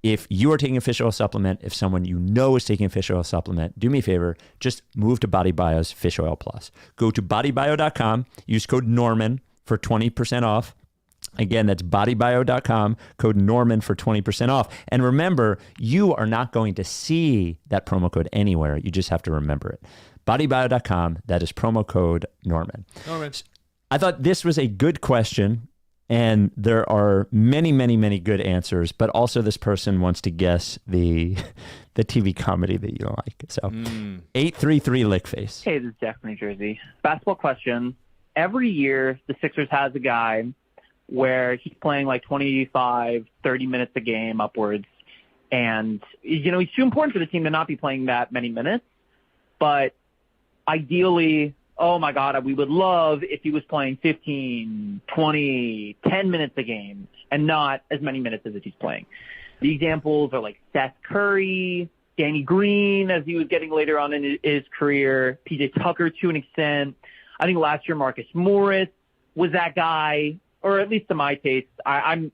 If you are taking a fish oil supplement, if someone you know is taking a fish oil supplement, do me a favor, just move to Body Bio's Fish Oil Plus. Go to bodybio.com, use code Norman for 20% off. Again, that's bodybio.com, code Norman for 20% off. And remember, you are not going to see that promo code anywhere. You just have to remember it. Bodybio.com, that is promo code Norman. I thought this was a good question. And there are many, many, many good answers, but also this person wants to guess the TV comedy that you don't like. So 833 Lickface. Hey, this is Jack from New Jersey. Basketball question. Every year, the Sixers has a guy where he's playing like 25, 30 minutes a game upwards. And, you know, he's too important for the team to not be playing that many minutes. But ideally, oh my God, we would love if he was playing 15, 20, 10 minutes a game and not as many minutes as if he's playing. The examples are like Seth Curry, Danny Green as he was getting later on in his career, PJ Tucker to an extent. I think last year Marcus Morris was that guy, or at least to my taste. I'm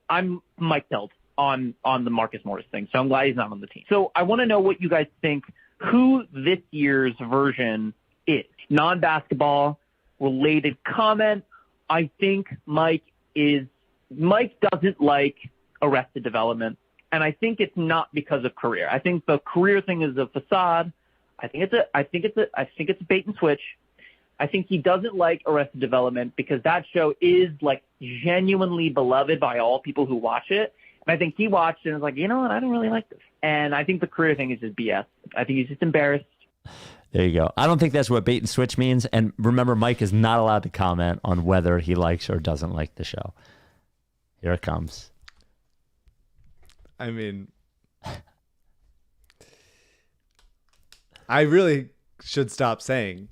Mike Held on the Marcus Morris thing, so I'm glad he's not on the team. So I want to know what you guys think who this year's version is. Non-basketball related comment. I think Mike doesn't like Arrested Development, and I think it's not because of career. I think the career thing is a facade. I think it's a bait and switch. I think he doesn't like Arrested Development because that show is like genuinely beloved by all people who watch it. And I think he watched it and was like, you know what, I don't really like this. And I think the career thing is just BS. I think he's just embarrassed. There you go. I don't think that's what bait and switch means. And remember, Mike is not allowed to comment on whether he likes or doesn't like the show. Here it comes. I mean, I really should stop saying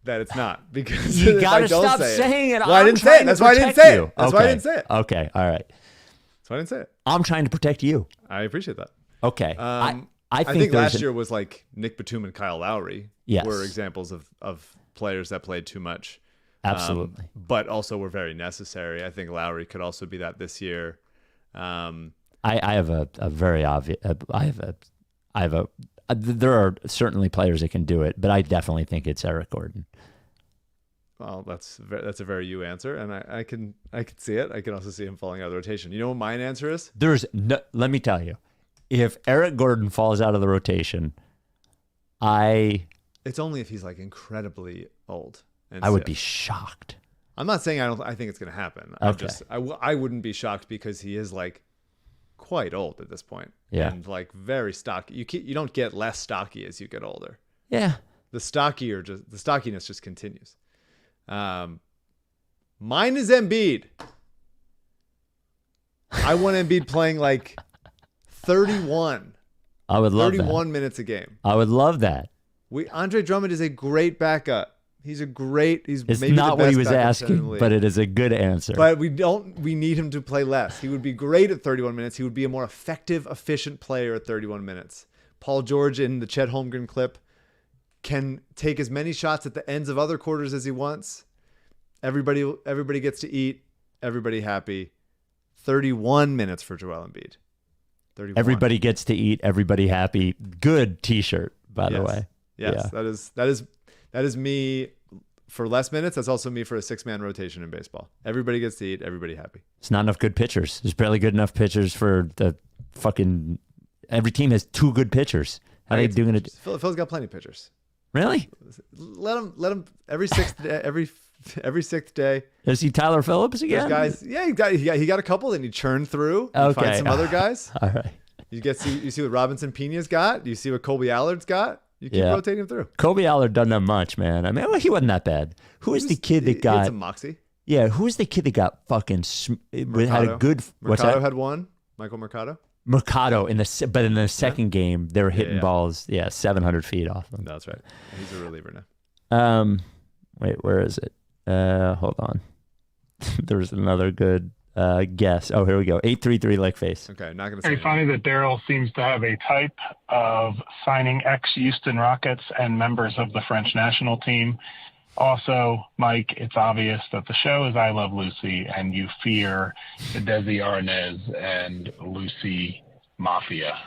that it's not, because you gotta stop saying it. Well, I didn't say it. That's why I didn't say it. That's why I didn't say it. Okay, all right. That's why I didn't say it. I'm trying to protect you. I appreciate that. Okay. I think last year was like Nick Batum and Kyle Lowry were examples of players that played too much. Absolutely. But also were very necessary. I think Lowry could also be that this year. I have a very obvious. There are certainly players that can do it, but I definitely think it's Eric Gordon. Well, that's a very you answer, and I can see it. I can also see him falling out of the rotation. You know what mine answer is? Let me tell you, if Eric Gordon falls out of the rotation, it's only if he's like incredibly old. I would be shocked. I'm not saying I think it's going to happen. Okay. I wouldn't be shocked because he is like quite old at this point. Yeah. And like very stocky. You don't get less stocky as you get older. Yeah. The stockiness just continues. Mine is Embiid. I want Embiid playing like 31. I would love 31 that. minutes a game. I would love that. Andre Drummond is a great backup. He's It's maybe not the what best he was backup center in the asking, league. but it is a good answer. But we need him to play less. He would be great at 31 minutes. He would be a more effective, efficient player at 31 minutes. Paul George in the Chet Holmgren clip can take as many shots at the ends of other quarters as he wants. Everybody gets to eat. Everybody happy. 31 minutes for Joel Embiid. 31. Everybody gets to eat. Everybody happy. Good T-shirt, by the way. Yes, yeah. That is me for less minutes. That's also me for a 6-man rotation in baseball. Everybody gets to eat. Everybody happy. It's not enough good pitchers. There's barely good enough pitchers for the fucking. Every team has 2 good pitchers. How are they doing it? Phil's got plenty of pitchers. Really? Let him every sixth day. Is he Tyler Phillips again? Guys, yeah, he got a couple. Then you churn through. Okay. Find some other guys. All right. You see what Robinson Pena's got. You see what Colby Allard's got. You keep rotating him through. Kobe Allard doesn't have much, man. I mean, he wasn't that bad. Who is the kid that got? He had some moxie. Yeah, who is the kid that got fucking had a good? What's Mercado that? had one. Michael Mercado. Mercado in the second game they were hitting balls 700 feet off them. That's right. He's a reliever now. Wait, where is it? Hold on. There's another good guess. Oh, here we go. 833 Lakeface. Okay, not gonna say. Very funny that Daryl seems to have a type of signing ex-Houston Rockets and members of the French national team. Also, Mike, it's obvious that the show is I Love Lucy, and you fear the Desi Arnaz and Lucy mafia.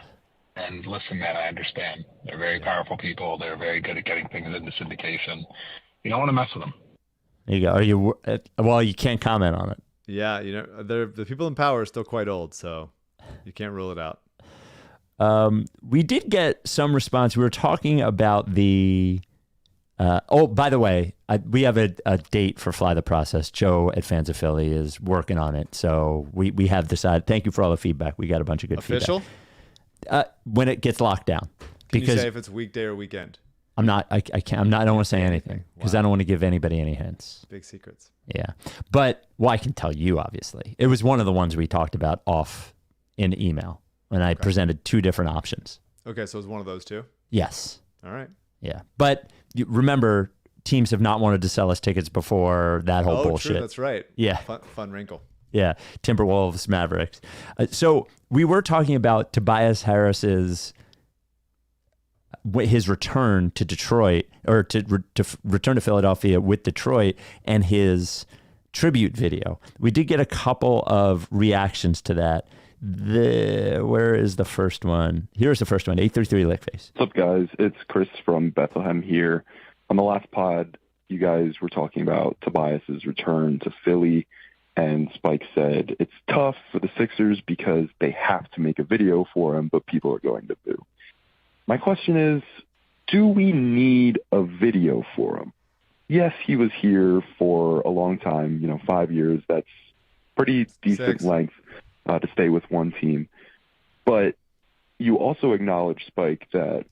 And listen, man, I understand. They're very powerful people. They're very good at getting things into syndication. You don't want to mess with them. There you go. Are you? Well, you can't comment on it. Yeah, the people in power are still quite old, so you can't rule it out. We did get some response. We were talking about the. By the way, we have a date for Fly the Process. Joe at Fans of Philly is working on it, so we have decided. Thank you for all the feedback. We got a bunch of good Official? feedback. When it gets locked down, Can because you say if it's weekday or weekend? I'm not. I can't. I'm not. I don't want to say anything because I don't want to give anybody any hints. Big secrets. Yeah, but I can tell you. Obviously, it was one of the ones we talked about off in email when I presented two different options. Okay, so it's one of those two. Yes. All right. Yeah, but remember, teams have not wanted to sell us tickets before that whole bullshit. True, that's right. Yeah. Fun wrinkle. Yeah, Timberwolves, Mavericks. So we were talking about Tobias Harris's his return to Detroit, or to return to Philadelphia with Detroit, and his tribute video. We did get a couple of reactions to that. Where is the first one? Here's the first one. 833 Lickface. What's up, guys? It's Chris from Bethlehem here. On the last pod, you guys were talking about Tobias's return to Philly, and Spike said it's tough for the Sixers because they have to make a video for him, but people are going to boo. My question is, do we need a video for him? Yes, he was here for a long time, 5 years. That's pretty decent length to stay with one team. But you also acknowledge, Spike, that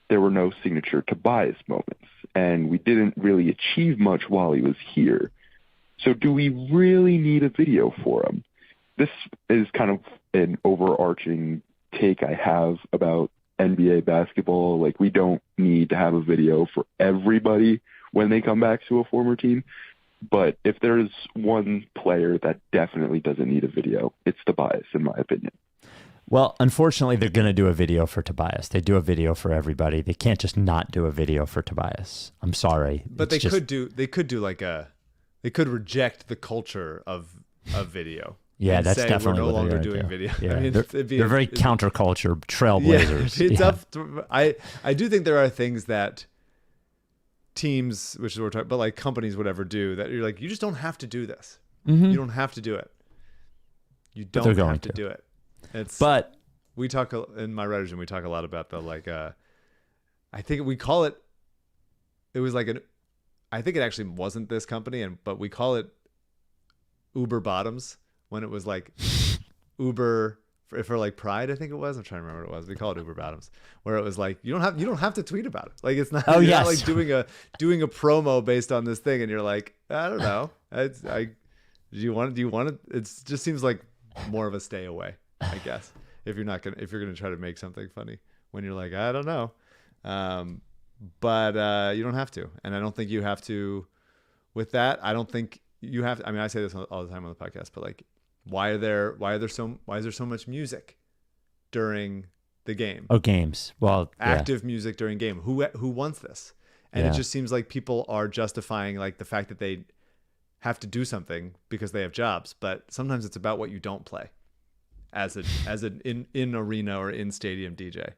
there were no signature Tobias moments, and we didn't really achieve much while he was here. So do we really need a video for him? This is kind of an overarching take I have about NBA basketball. Like, we don't need to have a video for everybody when they come back to a former team. But if there's one player that definitely doesn't need a video, it's Tobias, in my opinion. Well, unfortunately, they're going to do a video for Tobias. They do a video for everybody. They can't just not do a video for Tobias. I'm sorry. But they could do like they could reject the culture of video. Yeah, that's say definitely we're no what longer they're doing do. video. Yeah, I mean, they're very counterculture trailblazers. Yeah, it's up. I do think there are things that teams, which is what we're talking, but like companies, whatever, do that you're like, you just don't have to do this. Mm-hmm. You don't have to do it. You don't have to do it. But we talk in my writers room. We talk a lot about the I think we call it. It was like I think it actually wasn't this company, but we call it Uber Bottoms when it was like Uber for like Pride. I think it was. I'm trying to remember what it was. We call it Uber Bottoms, where it was like you don't have to tweet about it. Like it's not. Oh, you're yes. not like doing a promo based on this thing, and you're like, I don't know. Do you want it? It just seems like more of a stay away, I guess. If you're gonna try to make something funny when you're like, I don't know. But you don't have to, and I don't think you have to. With that, I don't think you have to. I mean, I say this all the time on the podcast, but like, why is there so much music during the game? Oh, games. Well, active music during game. Who wants this? And it just seems like people are justifying like the fact that they have to do something because they have jobs, but sometimes it's about what you don't play as an in arena or in stadium DJ.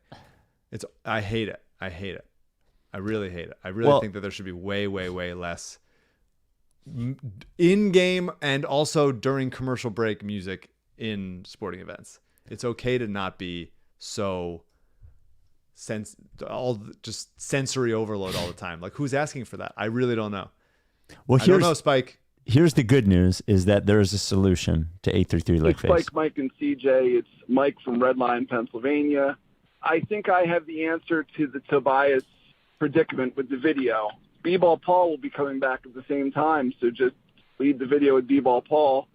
I hate it. I really hate it. I really think that there should be way less in-game and also during commercial break music in sporting events. It's okay to not be so just sensory overload all the time. Like, who's asking for that? I really don't know. Well, I don't know, Spike. Here's the good news: is that there is a solution to 833 It's Lickface. Spike, Mike, and CJ. It's Mike from Redline, Pennsylvania. I think I have the answer to the Tobias predicament with the video. B-Ball Paul will be coming back at the same time, so just lead the video with B-Ball Paul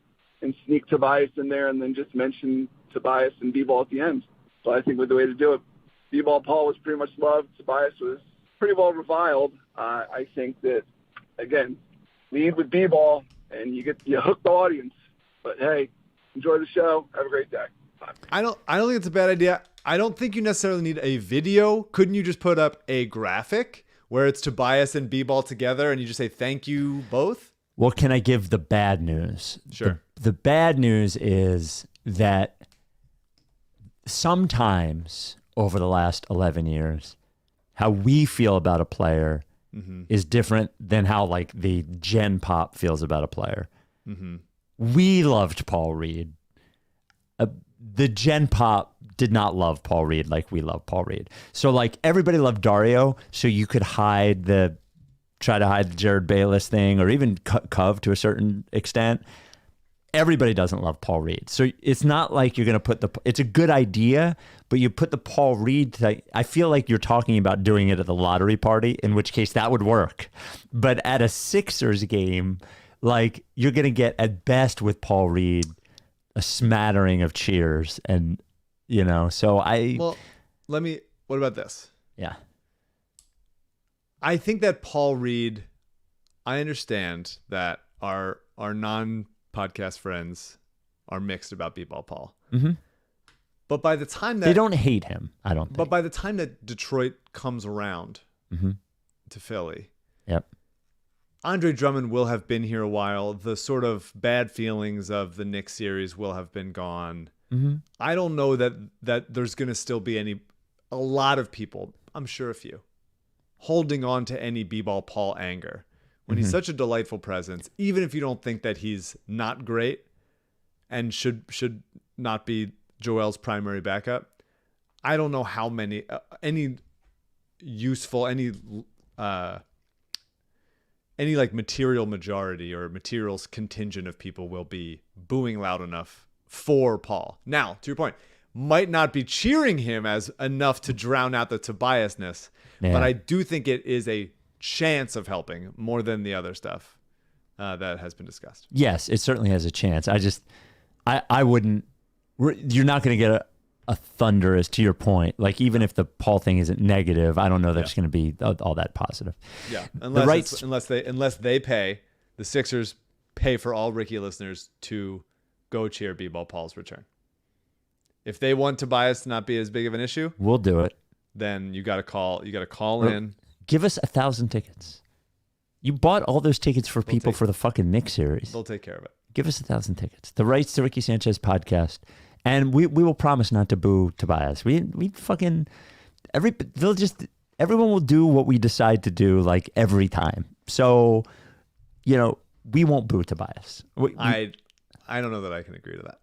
and sneak Tobias in there and then just mention Tobias and B-Ball at the end. So I think with the way to do it. B-Ball Paul was pretty much loved. Tobias was pretty well reviled. I think that, again, lead with B-Ball and you hook the audience. But, hey, enjoy the show. Have a great day. Bye. I don't think it's a bad idea. I don't think you necessarily need a video. Couldn't you just put up a graphic where it's Tobias and B-Ball together and you just say thank you both? Well, can I give the bad news? Sure. The bad news is that sometimes over the last 11 years, how we feel about a player is different than how like the Gen Pop feels about a player. We loved Paul Reed. The Gen Pop did not love Paul Reed like we love Paul Reed. So like everybody loved Dario, so you could try to hide the Jared Bayless thing, or even Cove to a certain extent. Everybody doesn't love Paul Reed. So it's not like you're going to put it's a good idea, but you put the Paul Reed I feel like you're talking about doing it at the lottery party, in which case that would work. But at a Sixers game, like you're going to get at best with Paul Reed a smattering of cheers. And, so what about this? Yeah. I think that Paul Reed, I understand that our non-podcast friends are mixed about B-Ball Paul. But by the time that... They don't hate him, I don't think. But by the time that Detroit comes around to Philly, Andre Drummond will have been here a while. The sort of bad feelings of the Knicks series will have been gone. I don't know that there's going to still be a lot of people, I'm sure a few, holding on to any B-Ball Paul anger when he's such a delightful presence, even if you don't think that he's not great and should not be Joel's primary backup. I don't know how many any like material majority or materials contingent of people will be booing loud enough for Paul. Now, to your point, might not be cheering him as enough to drown out the Tobiasness, but I do think it is a chance of helping more than the other stuff that has been discussed. Yes, it certainly has a chance. I wouldn't. You're not going to get a thunderous, to your point. Like even if the Paul thing isn't negative, I don't know that it's going to be all that positive. Yeah, unless they pay, the Sixers pay for all Ricky listeners to go cheer B-Ball Paul's return. If they want Tobias to not be as big of an issue, we'll do it. Then you got to call in. Give us 1,000 tickets. You bought all those tickets for people for the fucking Knicks series. They'll take care of it. Give us 1,000 tickets. The Rights to Ricky Sanchez podcast, and we will promise not to boo Tobias. We fucking everyone will do what we decide to do like every time. So, we won't boo Tobias. I don't know that I can agree to that.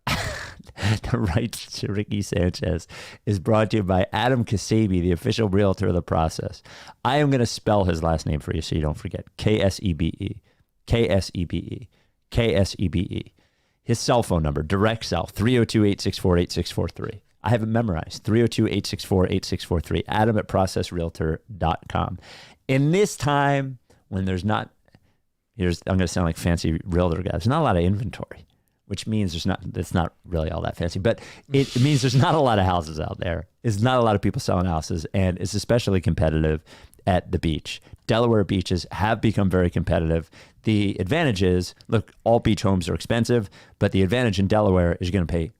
The Rights to Ricky Sanchez is brought to you by Adam Ksebe, the official realtor of the process. I am going to spell his last name for you so you don't forget. Ksebe. Ksebe. Ksebe. His cell phone number, direct cell, 302-864-8643. I have it memorized, 302-864-8643. Adam at processrealtor.com. In this time when there's not, I'm going to sound like fancy realtor guy, there's not a lot of inventory, which means it's not really all that fancy, but it means there's not a lot of houses out there. There's not a lot of people selling houses, and it's especially competitive at the beach. Delaware beaches have become very competitive. The advantage is, look, all beach homes are expensive, but the advantage in Delaware is you're going to pay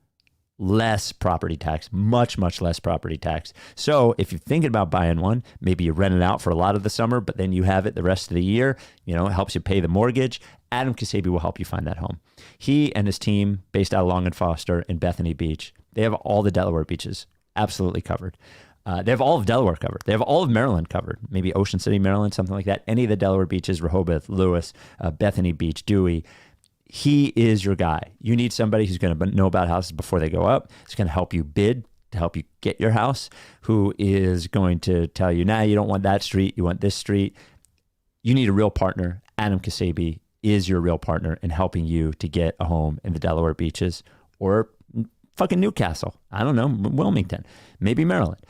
less property tax, much, much less property tax. So if you're thinking about buying one, maybe you rent it out for a lot of the summer, but then you have it the rest of the year, it helps you pay the mortgage. Adam Ksebe will help you find that home. He and his team, based out of Long and Foster in Bethany Beach, they have all the Delaware beaches absolutely covered. They have all of Delaware covered. They have all of Maryland covered. Maybe Ocean City, Maryland, something like that. Any of the Delaware beaches, Rehoboth, Lewis, Bethany Beach, Dewey. He is your guy. You need somebody who's going to know about houses before they go up. It's going to help you bid, to help you get your house, who is going to tell you, you don't want that street, you want this street. You need a real partner. Adam Ksebe is your real partner in helping you to get a home in the Delaware beaches or fucking Newcastle. I don't know, Wilmington, maybe Maryland.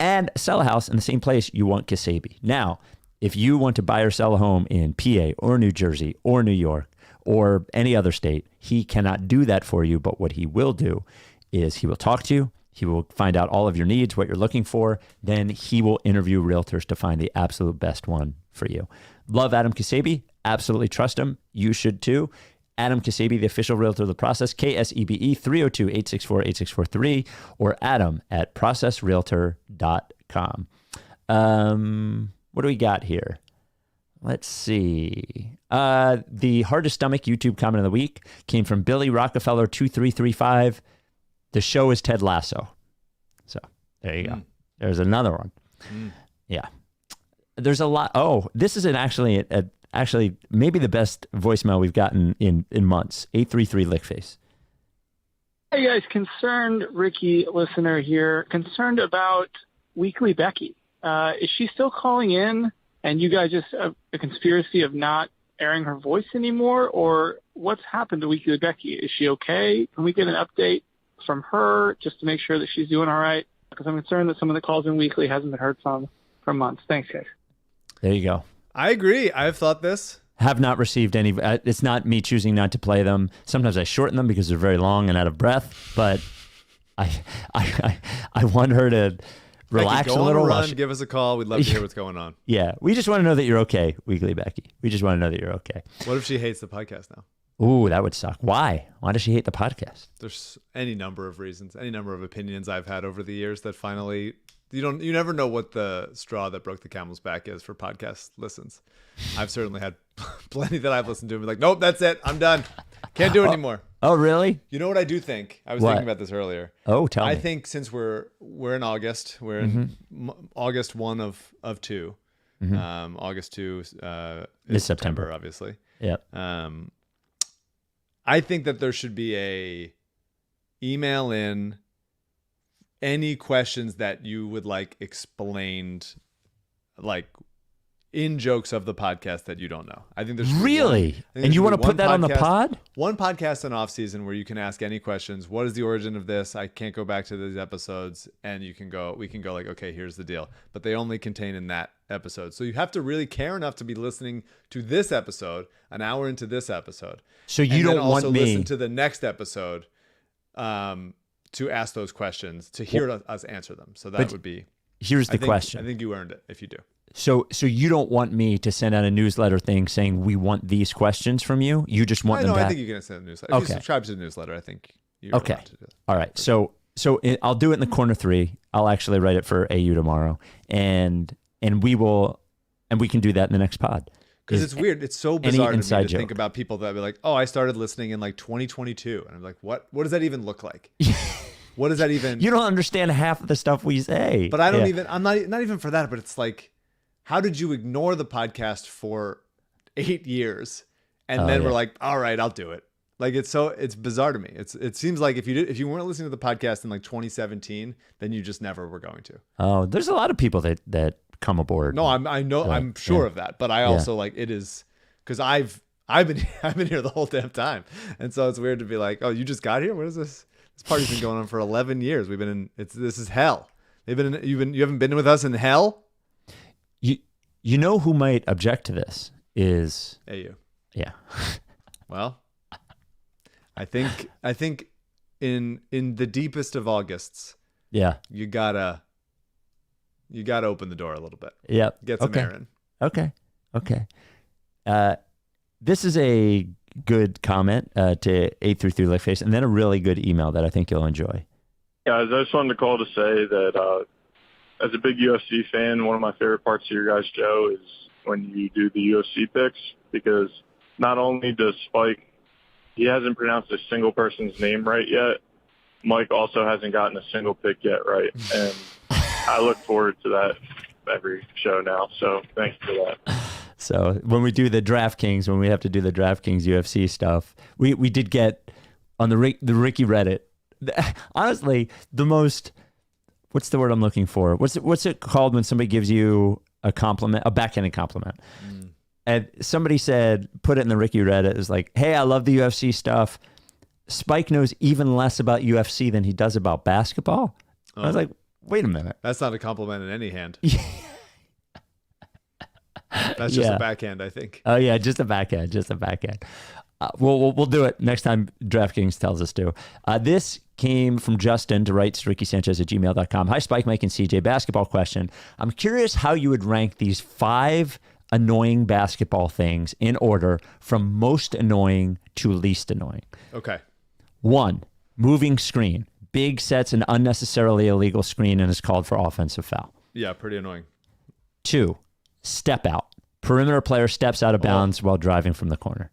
And sell a house in the same place you want Ksebe. Now, if you want to buy or sell a home in PA or New Jersey or New York or any other state, he cannot do that for you. But what he will do is he will talk to you. He will find out all of your needs, what you're looking for. Then he will interview realtors to find the absolute best one for you. Love Adam Ksebe. Absolutely trust him. You should too. Adam Ksebe, the official realtor of the process, Ksebe, 302-864-8643, or Adam at processrealtor.com. What do we got here? Let's see. The hardest stomach YouTube comment of the week came from Billy Rockefeller 2335. The show is Ted Lasso. So there you go. There's another one. Yeah. There's a lot. Oh, this is actually maybe the best voicemail we've gotten in months. 833 Lickface. Hey guys, concerned Ricky listener here. Concerned about Weekly Becky. Is she still calling in and you guys just have a conspiracy of not airing her voice anymore? Or what's happened to Weekly Becky? Is she okay? Can we get an update from her just to make sure that she's doing all right? Because I'm concerned that some of the calls in Weekly hasn't been heard from for months. Thanks, guys. There you go. I agree. I've thought this. Have not received any. It's not me choosing not to play them. Sometimes I shorten them because they're very long and out of breath. But I want her to relax Becky, go a little. on a run, give us a call. We'd love to hear what's going on. Yeah, we just want to know that you're okay, Weekly Becky. We just want to know that you're okay. What if she hates the podcast now? Ooh, that would suck. Why? Why does she hate the podcast? There's any number of reasons, any number of opinions I've had over the years that finally you never know what the straw that broke the camel's back is for podcast listens. I've certainly had plenty that I've listened to and be like, nope, that's it. I'm done. Can't do it anymore. Oh, really? You know what I do think? I was What? thinking about this earlier. Oh, tell me. I think since we're in August, we're in August 1 of 2. August 2 is September, obviously. Yep. I think that there should be a email in any questions that you would like explained, like in jokes of the podcast that you don't know. I think there's Really? And you want to put that on the pod? One podcast in off season where you can ask any questions. What is the origin of this? I can't go back to these episodes, and we can go like, okay, here's the deal. But they only contain in that episode. So you have to really care enough to be listening to this episode, an hour into this episode. So you don't want also me listen to the next episode to ask those questions, to hear us answer them. So that would be. Here's the question. I think you earned it if you do. So you don't want me to send out a newsletter thing saying we want these questions from you. You just want them back. I think you can send a newsletter. If you subscribe to the newsletter, I think you're okay. allowed to do that. All right. So I'll do it in the corner 3. I'll actually write it for AU tomorrow, and we can do that in the next pod. Because it's weird. It's so bizarre to me to joke. think about people that be like, oh, I started listening in like 2022. And I'm like, what does that even look like? What does that even... You don't understand half of the stuff we say. But I don't even... I'm not even for that, but it's like, how did you ignore the podcast for 8 years? And then we're like, all right, I'll do it. Like, it's bizarre to me. It seems like if you weren't listening to the podcast in like 2017, then you just never were going to. Oh, there's a lot of people that come aboard. No, I know, I'm sure of that, but I also like it is because I've been here the whole damn time, and so it's weird to be like, oh, you just got here. What is this? This party's been going on for 11 years. We've been in. This is hell. You haven't been with us in hell. You know who might object to this is AU. Yeah. Well, I think in the deepest of Augusts. Yeah. You gotta open the door a little bit. Yep. Get some air in. Okay. This is a good comment to 833 Lickface, and then a really good email that I think you'll enjoy. Guys, I just wanted to call to say that as a big UFC fan, one of my favorite parts of your guys' show is when you do the UFC picks, because not only does Spike, he hasn't pronounced a single person's name right yet, Mike also hasn't gotten a single pick yet right, and I look forward to that every show now, so thanks for that. So when we do the DraftKings, when we have to do the DraftKings UFC stuff, we did get on the Ricky Reddit, honestly, the most, what's the word I'm looking for? What's it called when somebody gives you a compliment, a backhanded compliment? And somebody said, put it in the Ricky Reddit, it was like, hey, I love the UFC stuff. Spike knows even less about UFC than he does about basketball. I was like, wait a minute. That's not a compliment in any hand. That's just a backhand, I think. Oh yeah, just a backhand. We'll do it next time DraftKings tells us to. This came from Justin to Rights to Ricky Sanchez at gmail.com. Hi, Spike, Mike, and CJ. Basketball question. I'm curious how you would rank these 5 annoying basketball things in order from most annoying to least annoying. Okay. 1, moving screen. Big sets an unnecessarily illegal screen and is called for offensive foul. Yeah, pretty annoying. 2, step out. Perimeter player steps out of bounds while driving from the corner.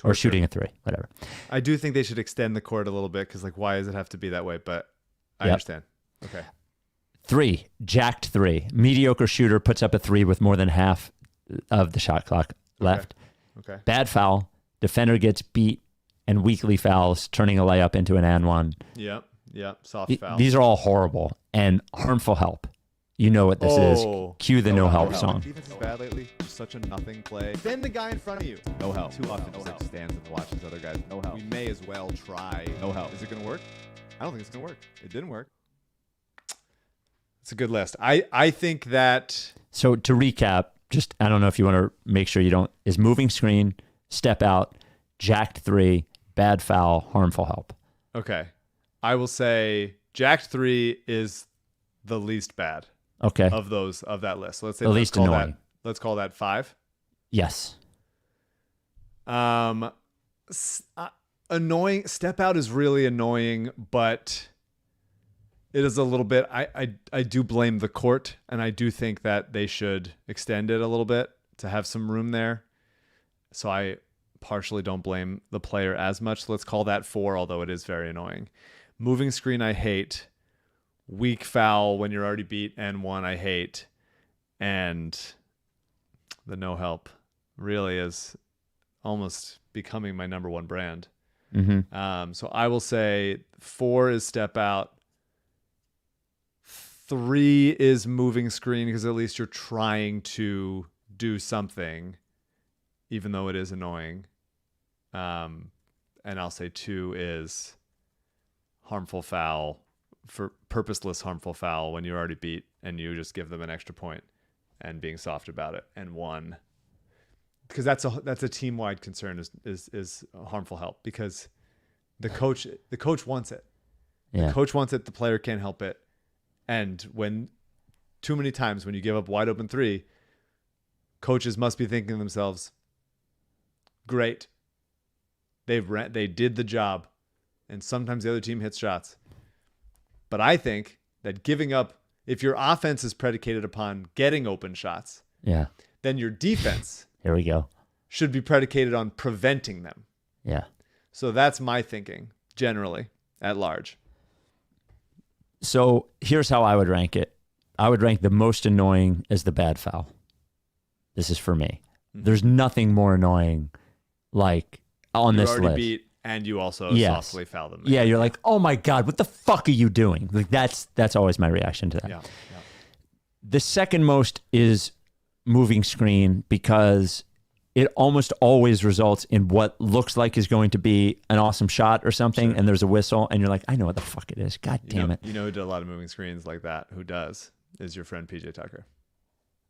Or shooting a 3, whatever. I do think they should extend the court a little bit because, like, why does it have to be that way? But I understand. Okay. 3, jacked 3. Mediocre shooter puts up a 3 with more than half of the shot clock left. Okay. Bad foul. Defender gets beat and weakly fouls, turning a layup into an and one. Yep. Soft foul. These are all horrible and harmful help. You know what this is. Cue the no help song. Defense is bad lately. Just such a nothing play. Defend the guy in front of you. No help. Too often just like stands and watches other guys. No help. We may as well try. No help. Is it going to work? I don't think it's going to work. It didn't work. It's a good list. I think that. So to recap, just I don't know if you want to make sure you don't. Is moving screen, step out, jacked 3, bad foul, harmful help. Okay. I will say jacked 3 is the least bad. Okay. Of that list. So let's say the least annoying. Let's call that 5. Yes. Annoying. Step out is really annoying, but it is a little bit. I do blame the court, and I do think that they should extend it a little bit to have some room there. So I partially don't blame the player as much. So let's call that 4, although it is very annoying. Moving screen, I hate. Weak foul when you're already beat and 1, I hate. And the no help really is almost becoming my number 1 brand. Mm-hmm. So I will say 4 is step out. 3 is moving screen because at least you're trying to do something, even though it is annoying. And I'll say 2 is harmful foul. For purposeless harmful foul when you're already beat and you just give them an extra point and being soft about it. And 1, because that's a team-wide concern is harmful help because the coach wants it. Yeah. The coach wants it. The player can't help it. And when too many times when you give up wide open 3, coaches must be thinking to themselves, great. They did the job. And sometimes the other team hits shots. But I think that giving up, if your offense is predicated upon getting open shots, then your defense here we go should be predicated on preventing them. Yeah. So that's my thinking generally at large. So here's how I would rank it. I would rank the most annoying as the bad foul. This is for me. Mm-hmm. There's nothing more annoying like on You're this already list. Beat and you also softly foul them. Yeah, you're like, oh my God, what the fuck are you doing? Like that's always my reaction to that. Yeah. The second most is moving screen because it almost always results in what looks like is going to be an awesome shot or something, and there's a whistle, and you're like, I know what the fuck it is. God damn it. You know who did a lot of moving screens like that? Who does? Is your friend PJ Tucker.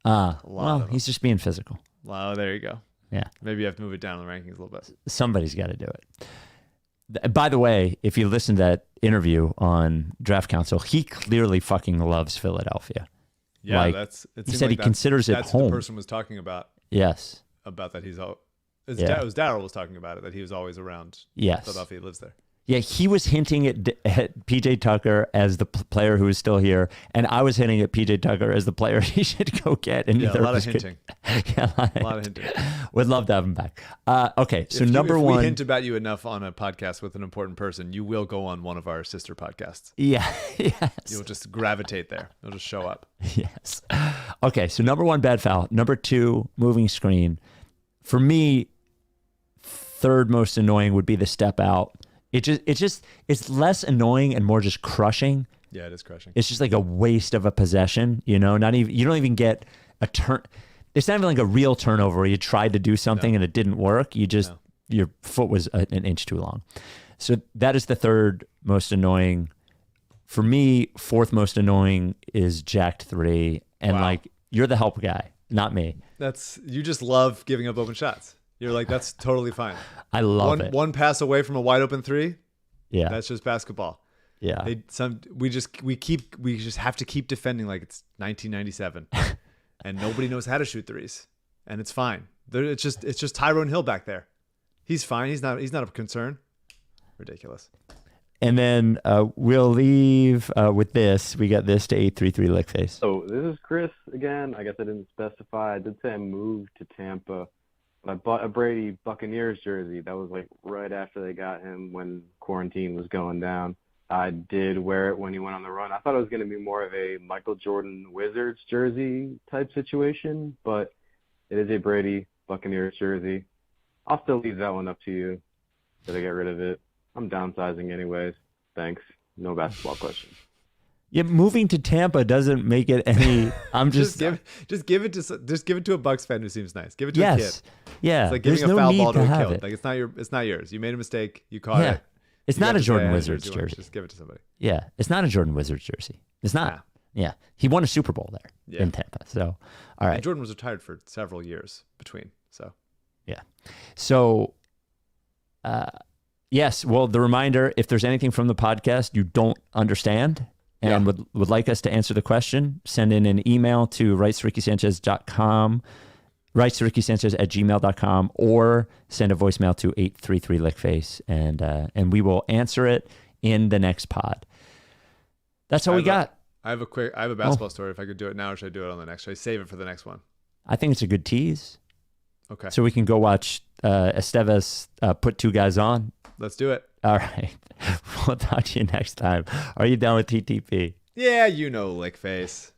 Well, he's just being physical. Well, there you go. Yeah. Maybe you have to move it down in the rankings a little bit. Somebody's got to do it. By the way, if you listen to that interview on Draft Council, he clearly fucking loves Philadelphia. Yeah, like, it he seemed said like he considers it that's home. What the person was talking about. Yes. About that it was Daryl was talking about it, that he was always around Philadelphia. He lives there. Yeah, he was hinting at PJ Tucker as the player who is still here, and I was hinting at PJ Tucker as the player he should go get. And a lot of hinting. A lot of hinting. Would love to have him back. Okay, so if number one. If we hint about you enough on a podcast with an important person, you will go on one of our sister podcasts. Yeah, yes. You'll just gravitate there. You'll just show up. Yes. Okay, so number 1, bad foul. Number 2, moving screen. For me, third most annoying would be the step out. It's less annoying and more just crushing. Yeah, it is crushing. It's just like a waste of a possession, you know, you don't even get a turn. It's not even like a real turnover where you tried to do something and it didn't work. Your foot was an inch too long. So that is the third most annoying. For me, fourth most annoying is jacked 3. And like, you're the help guy, not me. You just love giving up open shots. You're like, that's totally fine. I love it. One pass away from a wide open 3. Yeah. That's just basketball. Yeah. We just have to keep defending like it's 1997 and nobody knows how to shoot threes and it's fine. It's just Tyrone Hill back there. He's fine. He's not a concern. Ridiculous. And then we'll leave with this. We got this to 833 Lickface. So this is Chris again. I guess I didn't specify. I did say I moved to Tampa. I bought a Brady Buccaneers jersey. That was like right after they got him when quarantine was going down. I did wear it when he went on the run. I thought it was going to be more of a Michael Jordan Wizards jersey type situation, but it is a Brady Buccaneers jersey. I'll still leave that one up to you. Did I get rid of it? I'm downsizing anyways. Thanks. No basketball questions. Yeah, moving to Tampa doesn't make it any. I'm just give it to a Bucks fan who seems nice. Give it to a yes, kid. yeah. It's like giving There's a no foul need ball to to a have kid. it. Like it's not yours. You made a mistake. You caught Yeah. it. It's You not got a to Jordan say, Wizards "Here's yours." jersey. Just give it to somebody. Yeah, it's not a Jordan Wizards jersey. It's not. Yeah, he won a Super Bowl there in Tampa. So, all right. And Jordan was retired for several years between. So, yeah. So, yes. Well, the reminder: if there's anything from the podcast you don't understand and would like us to answer the question, send in an email to rightstoRickySanchez.com, rightstoRickySanchez@gmail.com, or send a voicemail to 833-LickFace, and we will answer it in the next pod. That's all we got. I have a basketball story. If I could do it now, or should I do it on the next? Should I save it for the next one? I think it's a good tease. Okay. So we can go watch Esteves put two guys on. Let's do it. All right. We'll talk to you next time. Are you done with TTP? Yeah, Lick Face.